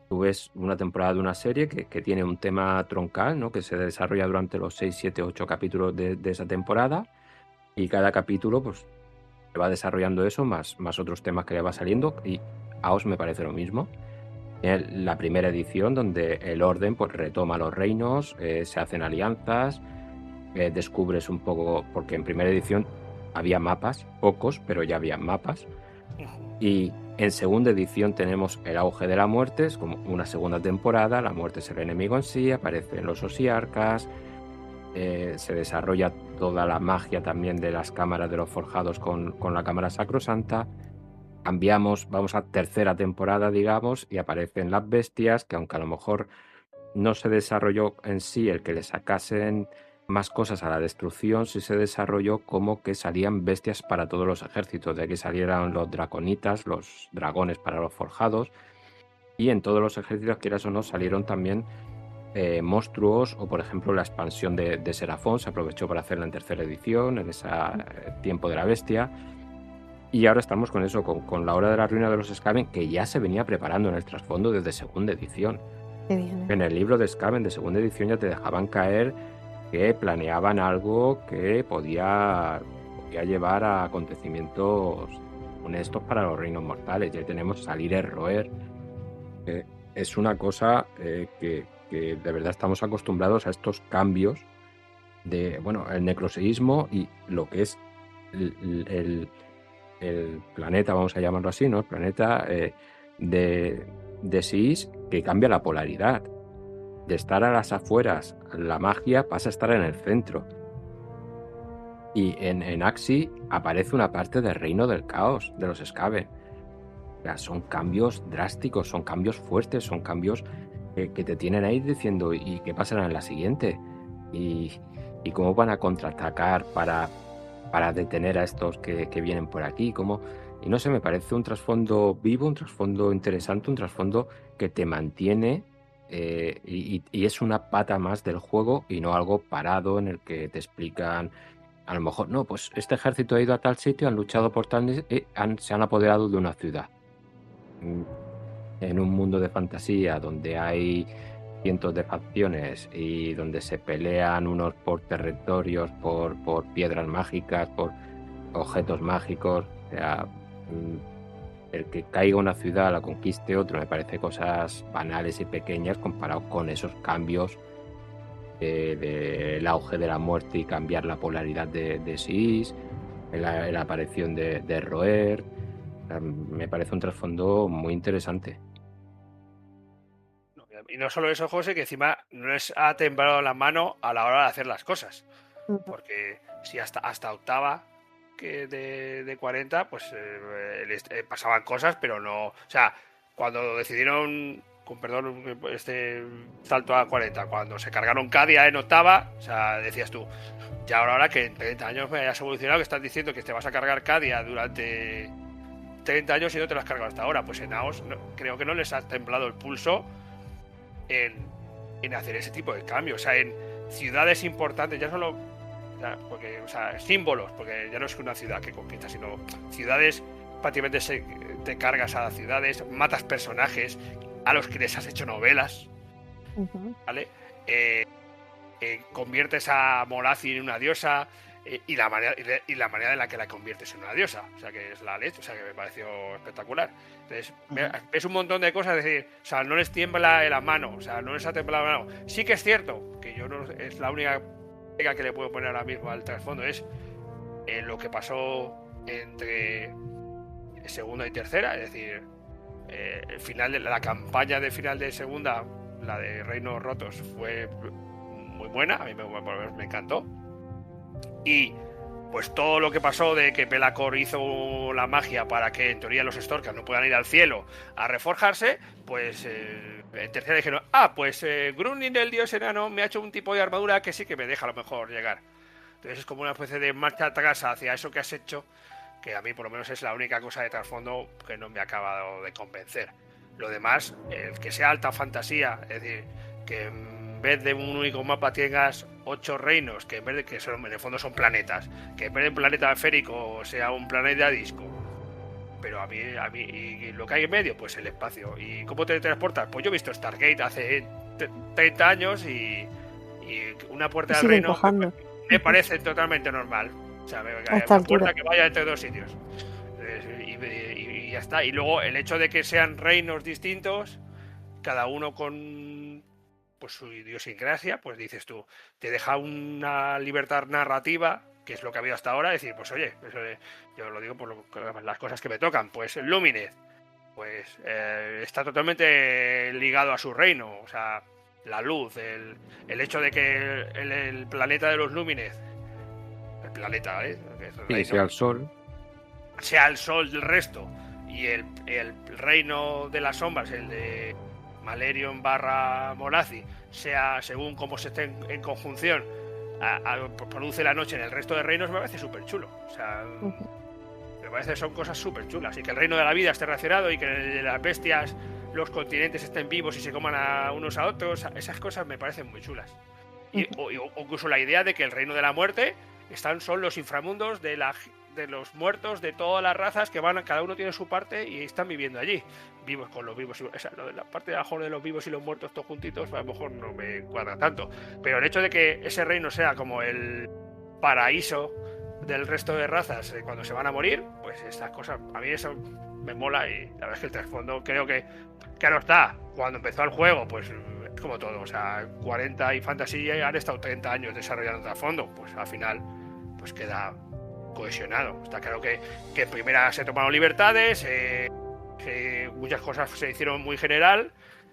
Tú ves una temporada de una serie que tiene un tema troncal, ¿no? Que se desarrolla durante los 6, 7, 8 capítulos de esa temporada, y cada capítulo pues se va desarrollando eso, más otros temas que le va saliendo, y AOS me parece lo mismo. La primera edición donde el orden pues retoma los reinos, se hacen alianzas, descubres un poco, porque en primera edición había mapas, pocos, pero ya había mapas. Y en segunda edición tenemos el auge de la muerte, es como una segunda temporada, la muerte es el enemigo en sí, aparecen los Osiarcas, se desarrolla toda la magia también de las cámaras de los forjados con la cámara sacrosanta. Cambiamos, vamos a tercera temporada, digamos, y aparecen las bestias, que aunque a lo mejor no se desarrolló en sí el que le sacasen más cosas a la destrucción, sí se desarrolló como que salían bestias para todos los ejércitos, de que salieran los draconitas, los dragones para los forjados, y en todos los ejércitos, quieras o no, salieron también monstruos, o por ejemplo la expansión de Serafón se aprovechó para hacerla en tercera edición, en ese tiempo de la bestia. Y ahora estamos con eso, con la hora de la ruina de los Skaven, que ya se venía preparando en el trasfondo desde segunda edición. En el libro de Skaven de segunda edición ya te dejaban caer que planeaban algo que podía llevar a acontecimientos honestos para los reinos mortales. Ya tenemos Salir el Roer. Es una cosa que de verdad estamos acostumbrados a estos cambios de, bueno, el necroseísmo y lo que es el planeta, vamos a llamarlo así, ¿no? El planeta de Sis, que cambia la polaridad. De estar a las afueras, la magia pasa a estar en el centro. Y en Axie aparece una parte del reino del caos, de los Skaven. O sea, son cambios drásticos, son cambios fuertes, son cambios que te tienen ahí diciendo ¿y qué pasará en la siguiente? ¿Y cómo van a contraatacar para detener a estos que vienen por aquí? Y no sé, me parece un trasfondo vivo, un trasfondo interesante, un trasfondo que te mantiene y es una pata más del juego y no algo parado en el que te explican, a lo mejor, no, pues este ejército ha ido a tal sitio, han luchado por tal, se han apoderado de una ciudad. En un mundo de fantasía donde hay cientos de facciones y donde se pelean unos por territorios, por piedras mágicas, por objetos mágicos, o sea, el que caiga una ciudad, la conquiste otro, me parece cosas banales y pequeñas comparado con esos cambios del auge de la muerte y cambiar la polaridad de Sis, la aparición de Roer. Me parece un trasfondo muy interesante. Y no solo eso, José, que encima no les ha temblado la mano a la hora de hacer las cosas. Porque si hasta octava de 40, pues pasaban cosas, pero no... O sea, cuando decidieron, con perdón, este salto a 40, cuando se cargaron Cadia en octava, o sea, decías tú, ya ahora que en 30 años me hayas evolucionado, que estás diciendo que te vas a cargar Cadia durante 30 años y no te lo has cargado hasta ahora, pues en AOS creo que no les ha temblado el pulso en hacer ese tipo de cambios, o sea, en ciudades importantes, ya solo porque, o sea, símbolos, porque ya no es una ciudad que conquista, sino ciudades, prácticamente te cargas a ciudades, matas personajes a los que les has hecho novelas, ¿vale? Conviertes a Morathi en una diosa y la manera en la que la conviertes en una diosa, o sea, que es la leche, o sea, que me pareció espectacular. Entonces, es un montón de cosas, es decir, o sea, no les tiembla la mano, o sea, no les ha temblado la mano. Sí que es cierto que yo no es la única que le puedo poner ahora mismo al trasfondo, es lo que pasó entre segunda y tercera, es decir, el final de la campaña de final de segunda, la de Reinos Rotos, fue muy buena, a mí me encantó. Y pues todo lo que pasó de que Pelacor hizo la magia para que en teoría los Storkers no puedan ir al cielo a reforjarse, pues en tercera dijeron, pues Grunin, el dios enano, me ha hecho un tipo de armadura que sí que me deja a lo mejor llegar. Entonces es como una especie de marcha atrás hacia eso que has hecho, que a mí por lo menos es la única cosa de trasfondo que no me ha acabado de convencer. Lo demás, el que sea alta fantasía, es decir, que en vez de un único mapa tengas 8 reinos, que en vez de que son, en el fondo son planetas, que en vez de un planeta esférico sea un planeta disco, pero a mí y lo que hay en medio, pues el espacio. ¿Y cómo te transportas? Pues yo he visto Stargate hace 30 años y una puerta del reino me parece totalmente normal. O sea, una puerta que vaya entre dos sitios. Y ya está. Y luego el hecho de que sean reinos distintos, cada uno con pues su idiosincrasia, pues dices tú, te deja una libertad narrativa, que es lo que ha habido hasta ahora, decir, pues oye, yo lo digo por las cosas que me tocan, pues el Lumineth, pues está totalmente ligado a su reino, o sea, la luz, el hecho de que el planeta de los Lumineth, el planeta, sí, sea el sol, sea el sol del resto, y el reino de las sombras, el de Malerion / Morathi, sea según cómo se esté en conjunción, produce la noche en el resto de reinos, me parece súper chulo. O sea, me parece que son cosas súper chulas. Y que el reino de la vida esté relacionado y que las bestias, los continentes estén vivos y se coman a unos a otros, esas cosas me parecen muy chulas. O incluso la idea de que el reino de la muerte son los inframundos de los muertos de todas las razas que van, cada uno tiene su parte y están viviendo allí, vivos con los vivos. La parte de abajo de los vivos y los muertos todos juntitos, a lo mejor no me cuadra tanto, pero el hecho de que ese reino sea como el paraíso del resto de razas cuando se van a morir, pues estas cosas, a mí eso me mola. Y la verdad es que el trasfondo creo que no está. Cuando empezó el juego, pues es como todo, o sea, 40 y Fantasy han estado 30 años desarrollando trasfondo, pues al final pues queda cohesionado. Está claro que en primera se tomaron libertades, que muchas cosas se hicieron muy general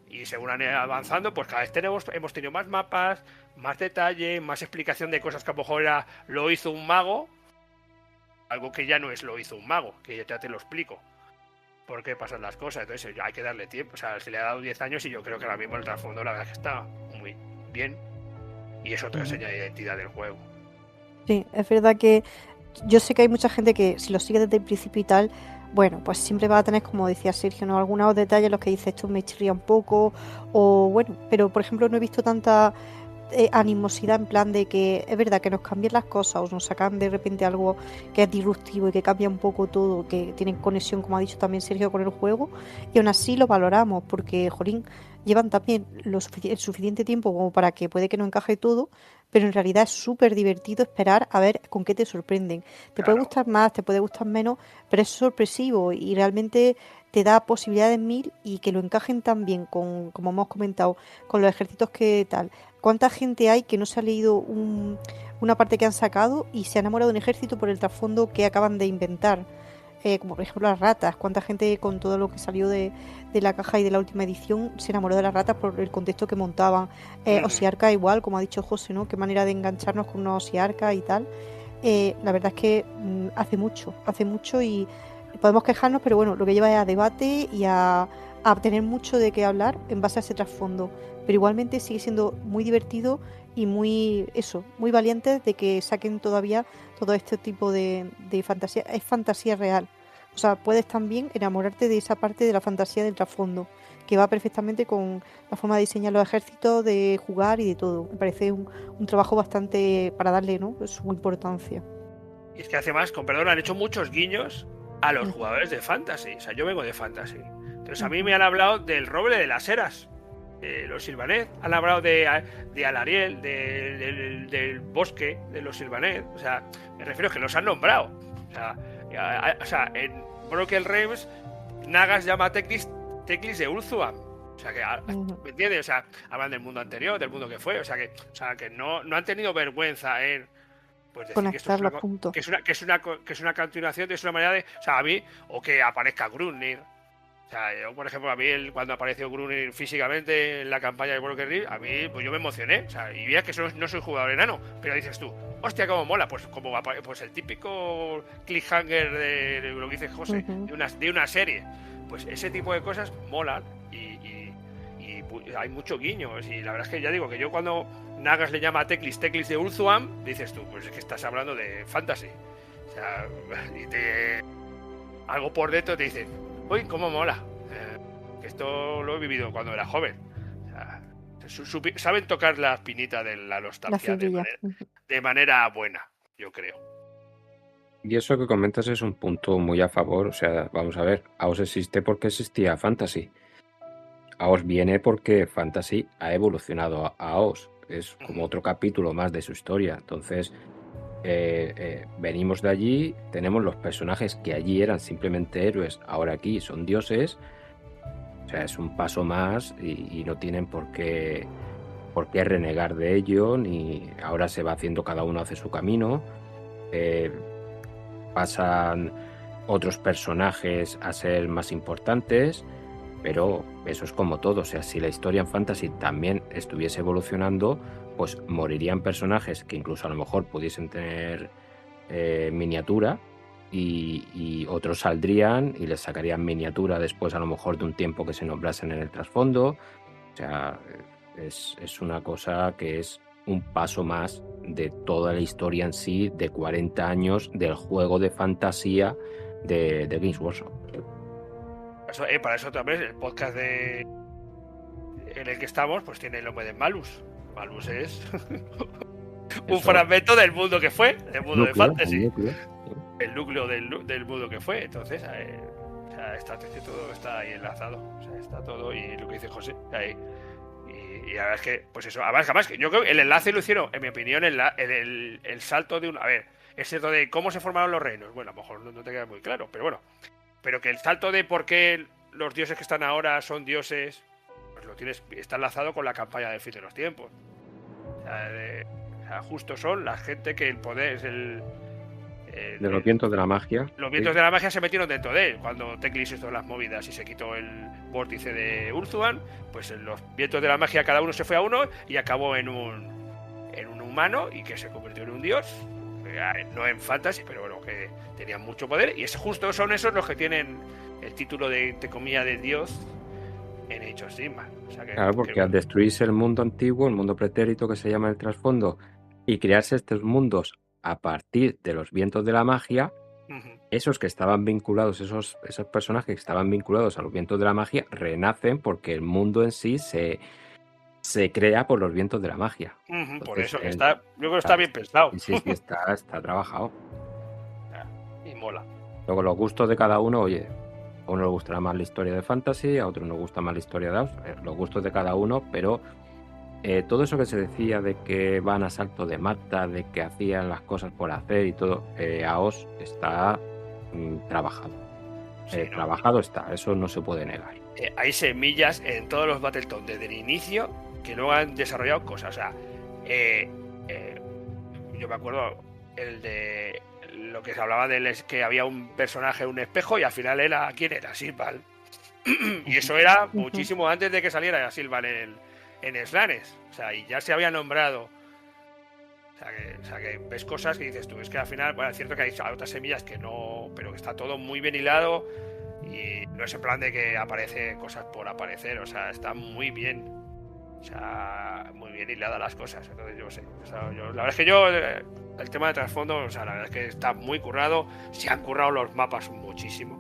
Y según han ido avanzando, pues cada vez hemos tenido más mapas, más detalle, más explicación de cosas que a lo mejor lo hizo un mago, algo que ya no es lo hizo un mago, que ya te lo explico por qué pasan las cosas. Entonces hay que darle tiempo. O sea, se le ha dado 10 años y yo creo que ahora mismo el trasfondo la verdad que está muy bien. Y es otra señal de identidad del juego. Sí, es verdad que yo sé que hay mucha gente que si lo sigue desde el principio y tal, bueno, pues siempre va a tener, como decía Sergio, ¿no? Algunos detalles en los que dice esto me chirría un poco, o bueno, pero por ejemplo no he visto tanta animosidad en plan de que es verdad que nos cambian las cosas o nos sacan de repente algo que es disruptivo y que cambia un poco todo, que tienen conexión, como ha dicho también Sergio, con el juego, y aún así lo valoramos porque, jolín, llevan también el suficiente tiempo como para que puede que no encaje todo, pero en realidad es súper divertido esperar a ver con qué te sorprenden. Te puede gustar más, te puede gustar menos, pero es sorpresivo y realmente te da posibilidades mil y que lo encajen tan bien con, como hemos comentado, con los ejércitos que tal. ¿Cuánta gente hay que no se ha leído una parte que han sacado y se ha enamorado de un ejército por el trasfondo que acaban de inventar? Como por ejemplo las ratas. ¿Cuánta gente con todo lo que salió de la caja y de la última edición se enamoró de las ratas por el contexto que montaban? Osiarca igual, como ha dicho José, ¿no? Qué manera de engancharnos con una Osiarca y tal. La verdad es que hace mucho y podemos quejarnos, pero bueno, lo que lleva es a debate y a tener mucho de qué hablar en base a ese trasfondo. Pero igualmente sigue siendo muy divertido y muy valiente de que saquen todavía todo este tipo de fantasía. Es fantasía real. O sea, puedes también enamorarte de esa parte de la fantasía del trasfondo, que va perfectamente con la forma de diseñar los ejércitos, de jugar y de todo. Me parece un trabajo bastante para darle, ¿no?, su importancia. Y es que además, con perdón, han hecho muchos guiños a los jugadores de Fantasy. O sea, yo vengo de Fantasy. Entonces a mí me han hablado del roble de las eras, de los Sylvaneth. Han hablado de Alariel, del bosque de los Sylvaneth. O sea, me refiero a que los han nombrado. O sea, en Broken Realms, Nagas llama a Teclis de Ulthuan. O sea, que, ¿me entiendes? O sea, hablan del mundo anterior, del mundo que fue. O sea, que no han tenido vergüenza en... pues decir que, esto es una continuación, es una manera de... O sea, a mí, o que aparezca Grunir. O sea, yo, por ejemplo, a mí cuando apareció Grunir físicamente en la campaña de Broken Realms, a mí, pues yo me emocioné. O sea, y veía que no soy jugador enano, pero dices tú, hostia, cómo mola. Pues como pues el típico cliffhanger de lo que dice José, de una serie. Pues ese tipo de cosas molan y hay mucho guiños. Y la verdad es que ya digo que yo cuando Nagas le llama a Teclis de Ulthuan, dices tú, pues es que estás hablando de fantasy. O sea, algo por dentro te dice, uy, cómo mola. Que esto lo he vivido cuando era joven. O sea, saben tocar la espinita de la nostalgia de manera buena, yo creo. Y eso que comentas es un punto muy a favor. O sea, vamos a ver, AOS existe porque existía Fantasy. AOS viene porque Fantasy ha evolucionado a AOS. Es como otro capítulo más de su historia. Entonces, venimos de allí, tenemos los personajes que allí eran simplemente héroes, ahora aquí son dioses. O sea, es un paso más y no tienen por qué renegar de ello, ni ahora se va haciendo, cada uno hace su camino. Pasan otros personajes a ser más importantes, pero eso es como todo. O sea, si la historia en Fantasy también estuviese evolucionando, pues morirían personajes que incluso a lo mejor pudiesen tener miniatura y otros saldrían y les sacarían miniatura después a lo mejor de un tiempo que se nombrasen en el trasfondo. O sea, es una cosa que es un paso más de toda la historia en sí, de 40 años del juego de fantasía de Games Workshop. Para eso también el podcast en el que estamos, pues tiene el nombre de Malus. Malus es un fragmento del mundo que fue, del mundo de fantasy. El núcleo del mundo que fue. Entonces, o sea, todo está ahí enlazado. O sea, está todo, y lo que dice José, ahí. Y la verdad es que, pues eso, además que yo creo que el enlace lo hicieron, en mi opinión, el salto de un... A ver, es cierto de cómo se formaron los reinos. Bueno, a lo mejor no te queda muy claro, pero bueno. Pero que el salto de por qué los dioses que están ahora son dioses, pues está enlazado con la campaña del fin de los tiempos. O sea, justo son la gente que el poder es De los vientos de la magia. Los vientos de la magia se metieron dentro de él. Cuando Teclis hizo las movidas y se quitó el vórtice de Urzuan, pues los vientos de la magia cada uno se fue a uno y acabó en un humano y que se convirtió en un dios. No en fantasy, pero bueno, que tenían mucho poder. Y justo son esos los que tienen el título de, entre comillas, de dios en Age of Sigmar. O sea Claro, porque al destruirse el mundo antiguo, el mundo pretérito que se llama el trasfondo, y crearse estos mundos a partir de los vientos de la magia, esos que estaban vinculados, esos personajes que estaban vinculados a los vientos de la magia, renacen porque el mundo en sí se crea por los vientos de la magia. Entonces, por eso que yo creo que está bien pensado. Sí, está trabajado. Y mola. Luego los gustos de cada uno, oye, a uno le gustará más la historia de fantasy, a otro nos gusta más la historia de House, los gustos de cada uno, pero todo eso que se decía de que van a salto de mata, de que hacían las cosas por hacer y todo, AOS está trabajado. Trabajado está, eso no se puede negar. Hay semillas en todos los Battletoads desde el inicio que no han desarrollado cosas. O sea, yo me acuerdo el de lo que se hablaba de que había un personaje, un espejo, y al final era, ¿quién era? Silval. Y eso era muchísimo antes de que saliera Silval en Slanes. O sea, y ya se había nombrado. O sea, que ves cosas que dices tú, es que al final, bueno, es cierto que hay otras semillas que no, pero que está todo muy bien hilado y no es en plan de que aparece cosas por aparecer, o sea, está muy bien. O sea, muy bien hiladas las cosas. Entonces, yo sé. O sea, la verdad es que el tema de trasfondo, o sea, la verdad es que está muy currado. Se han currado los mapas muchísimo.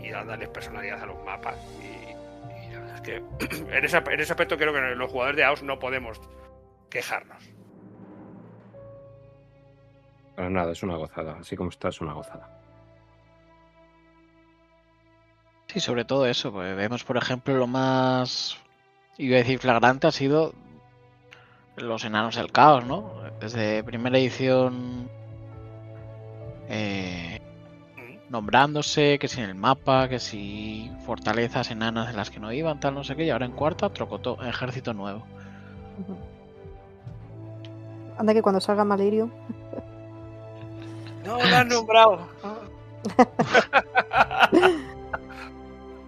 Y a darles personalidad a los mapas. Y la verdad es que en ese aspecto creo que los jugadores de AOS no podemos quejarnos. Para nada, es una gozada. Así como está, es una gozada. Sí, sobre todo eso. Pues vemos, por ejemplo, lo más, iba a decir, flagrante ha sido los enanos del caos, ¿no? Desde primera edición nombrándose, que si en el mapa, que si fortalezas enanas de las que no iban, tal, no sé qué, y ahora en cuarta, trocotó, ejército nuevo. Anda que cuando salga Malerio... No, lo han nombrado.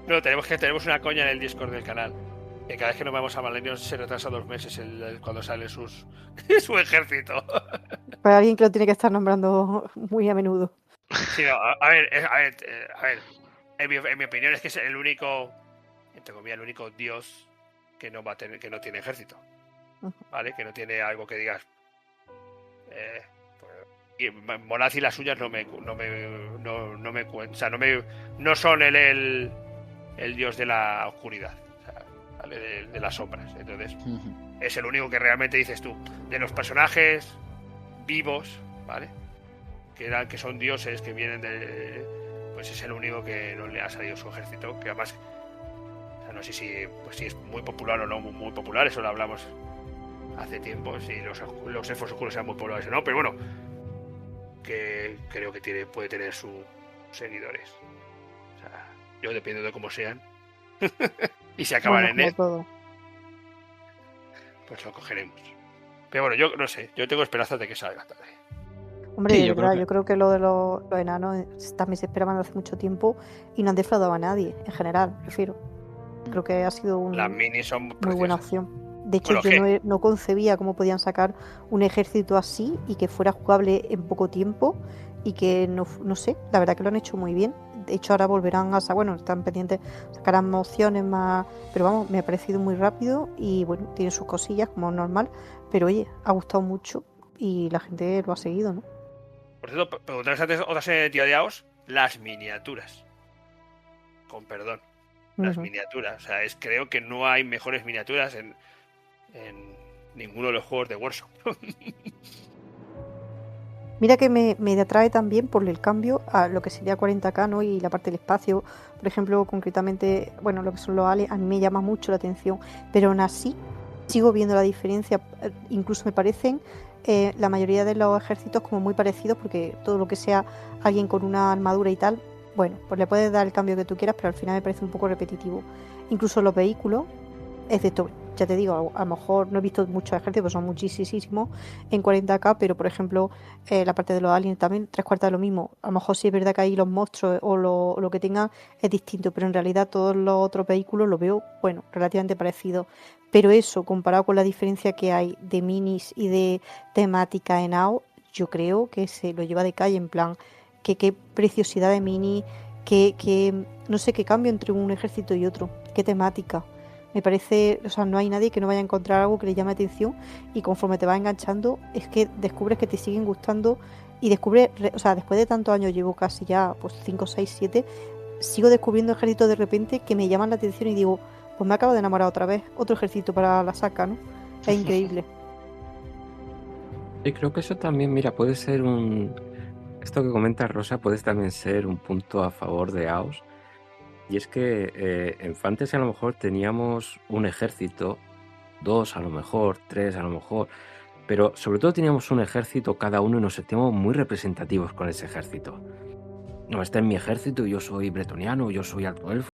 No, tenemos una coña en el Discord del canal. Que cada vez que nos vamos a Valerio se retrasa 2 meses cuando sale su ejército. Para alguien que lo tiene que estar nombrando muy a menudo. Sí, no, a ver, en mi opinión es que es el único, entre comillas, el único dios que no va a tener, que no tiene ejército, ¿vale? Que no tiene algo que digas. Y Monath y las suyas no me cuentan, o sea, no son el dios de la oscuridad, o sea, ¿vale? De las sombras. Entonces, es el único que realmente dices tú, de los personajes vivos, ¿vale? Que son dioses que vienen pues es el único que no le ha salido su ejército, que además, o sea, no sé si es muy popular o no muy popular, eso lo hablamos hace tiempo, si los elfos oscuros sean muy populares o no, pero bueno, que creo que puede tener sus seguidores. O sea, yo dependo de cómo sean. Y si acaban en él, todo. pues lo cogeremos. Pero bueno, yo no sé, yo tengo esperanzas de que salga tarde. Hombre, Sí, de verdad, yo creo que lo de los enanos también se esperaban hace mucho tiempo y no han defraudado a nadie, en general, prefiero. Creo que ha sido Las minis son muy buena opción. De hecho, bueno, yo no concebía cómo podían sacar un ejército así y que fuera jugable en poco tiempo y que no sé, la verdad que lo han hecho muy bien. De hecho, ahora volverán a bueno, están pendientes, sacarán mociones más, pero vamos, me ha parecido muy rápido y bueno, tiene sus cosillas como normal, pero oye, ha gustado mucho y la gente lo ha seguido, ¿no? Por cierto, preguntaros antes otra serie de tiradeados, las miniaturas. Con perdón. Las miniaturas. O sea, creo que no hay mejores miniaturas en ninguno de los juegos de Warzone. Mira que me atrae también por el cambio a lo que sería 40K, ¿no? Y la parte del espacio, por ejemplo, concretamente, bueno, lo que son los aliens, a mí me llama mucho la atención, pero aún así sigo viendo la diferencia, incluso me parecen la mayoría de los ejércitos como muy parecidos, porque todo lo que sea alguien con una armadura y tal, bueno, pues le puedes dar el cambio que tú quieras, pero al final me parece un poco repetitivo. Incluso los vehículos, excepto ya te digo, a lo mejor no he visto muchos ejércitos, pues son muchísimos en 40K, pero por ejemplo, la parte de los aliens también, 3/4 de lo mismo. A lo mejor sí es verdad que ahí los monstruos o lo que tengan es distinto, pero en realidad todos los otros vehículos lo veo, bueno, relativamente parecidos. Pero eso, comparado con la diferencia que hay de minis y de temática en AO, yo creo que se lo lleva de calle, en plan, que qué preciosidad de mini, que no sé qué cambio entre un ejército y otro, qué temática. Me parece, o sea, no hay nadie que no vaya a encontrar algo que le llame la atención y conforme te vas enganchando es que descubres que te siguen gustando y descubres, o sea, después de tantos años llevo casi ya pues 5, 6, 7, sigo descubriendo ejércitos de repente que me llaman la atención y digo, pues me acabo de enamorar otra vez, otro ejército para la saca, ¿no? Es increíble. Y creo que eso también, mira, puede ser esto que comenta Rosa puede también ser un punto a favor de AOS. Y es que en Fantasy a lo mejor teníamos un ejército, 2 a lo mejor, 3 a lo mejor, pero sobre todo teníamos un ejército cada uno y nos sentíamos muy representativos con ese ejército. No, este es mi ejército, yo soy bretoniano, yo soy alto elfo,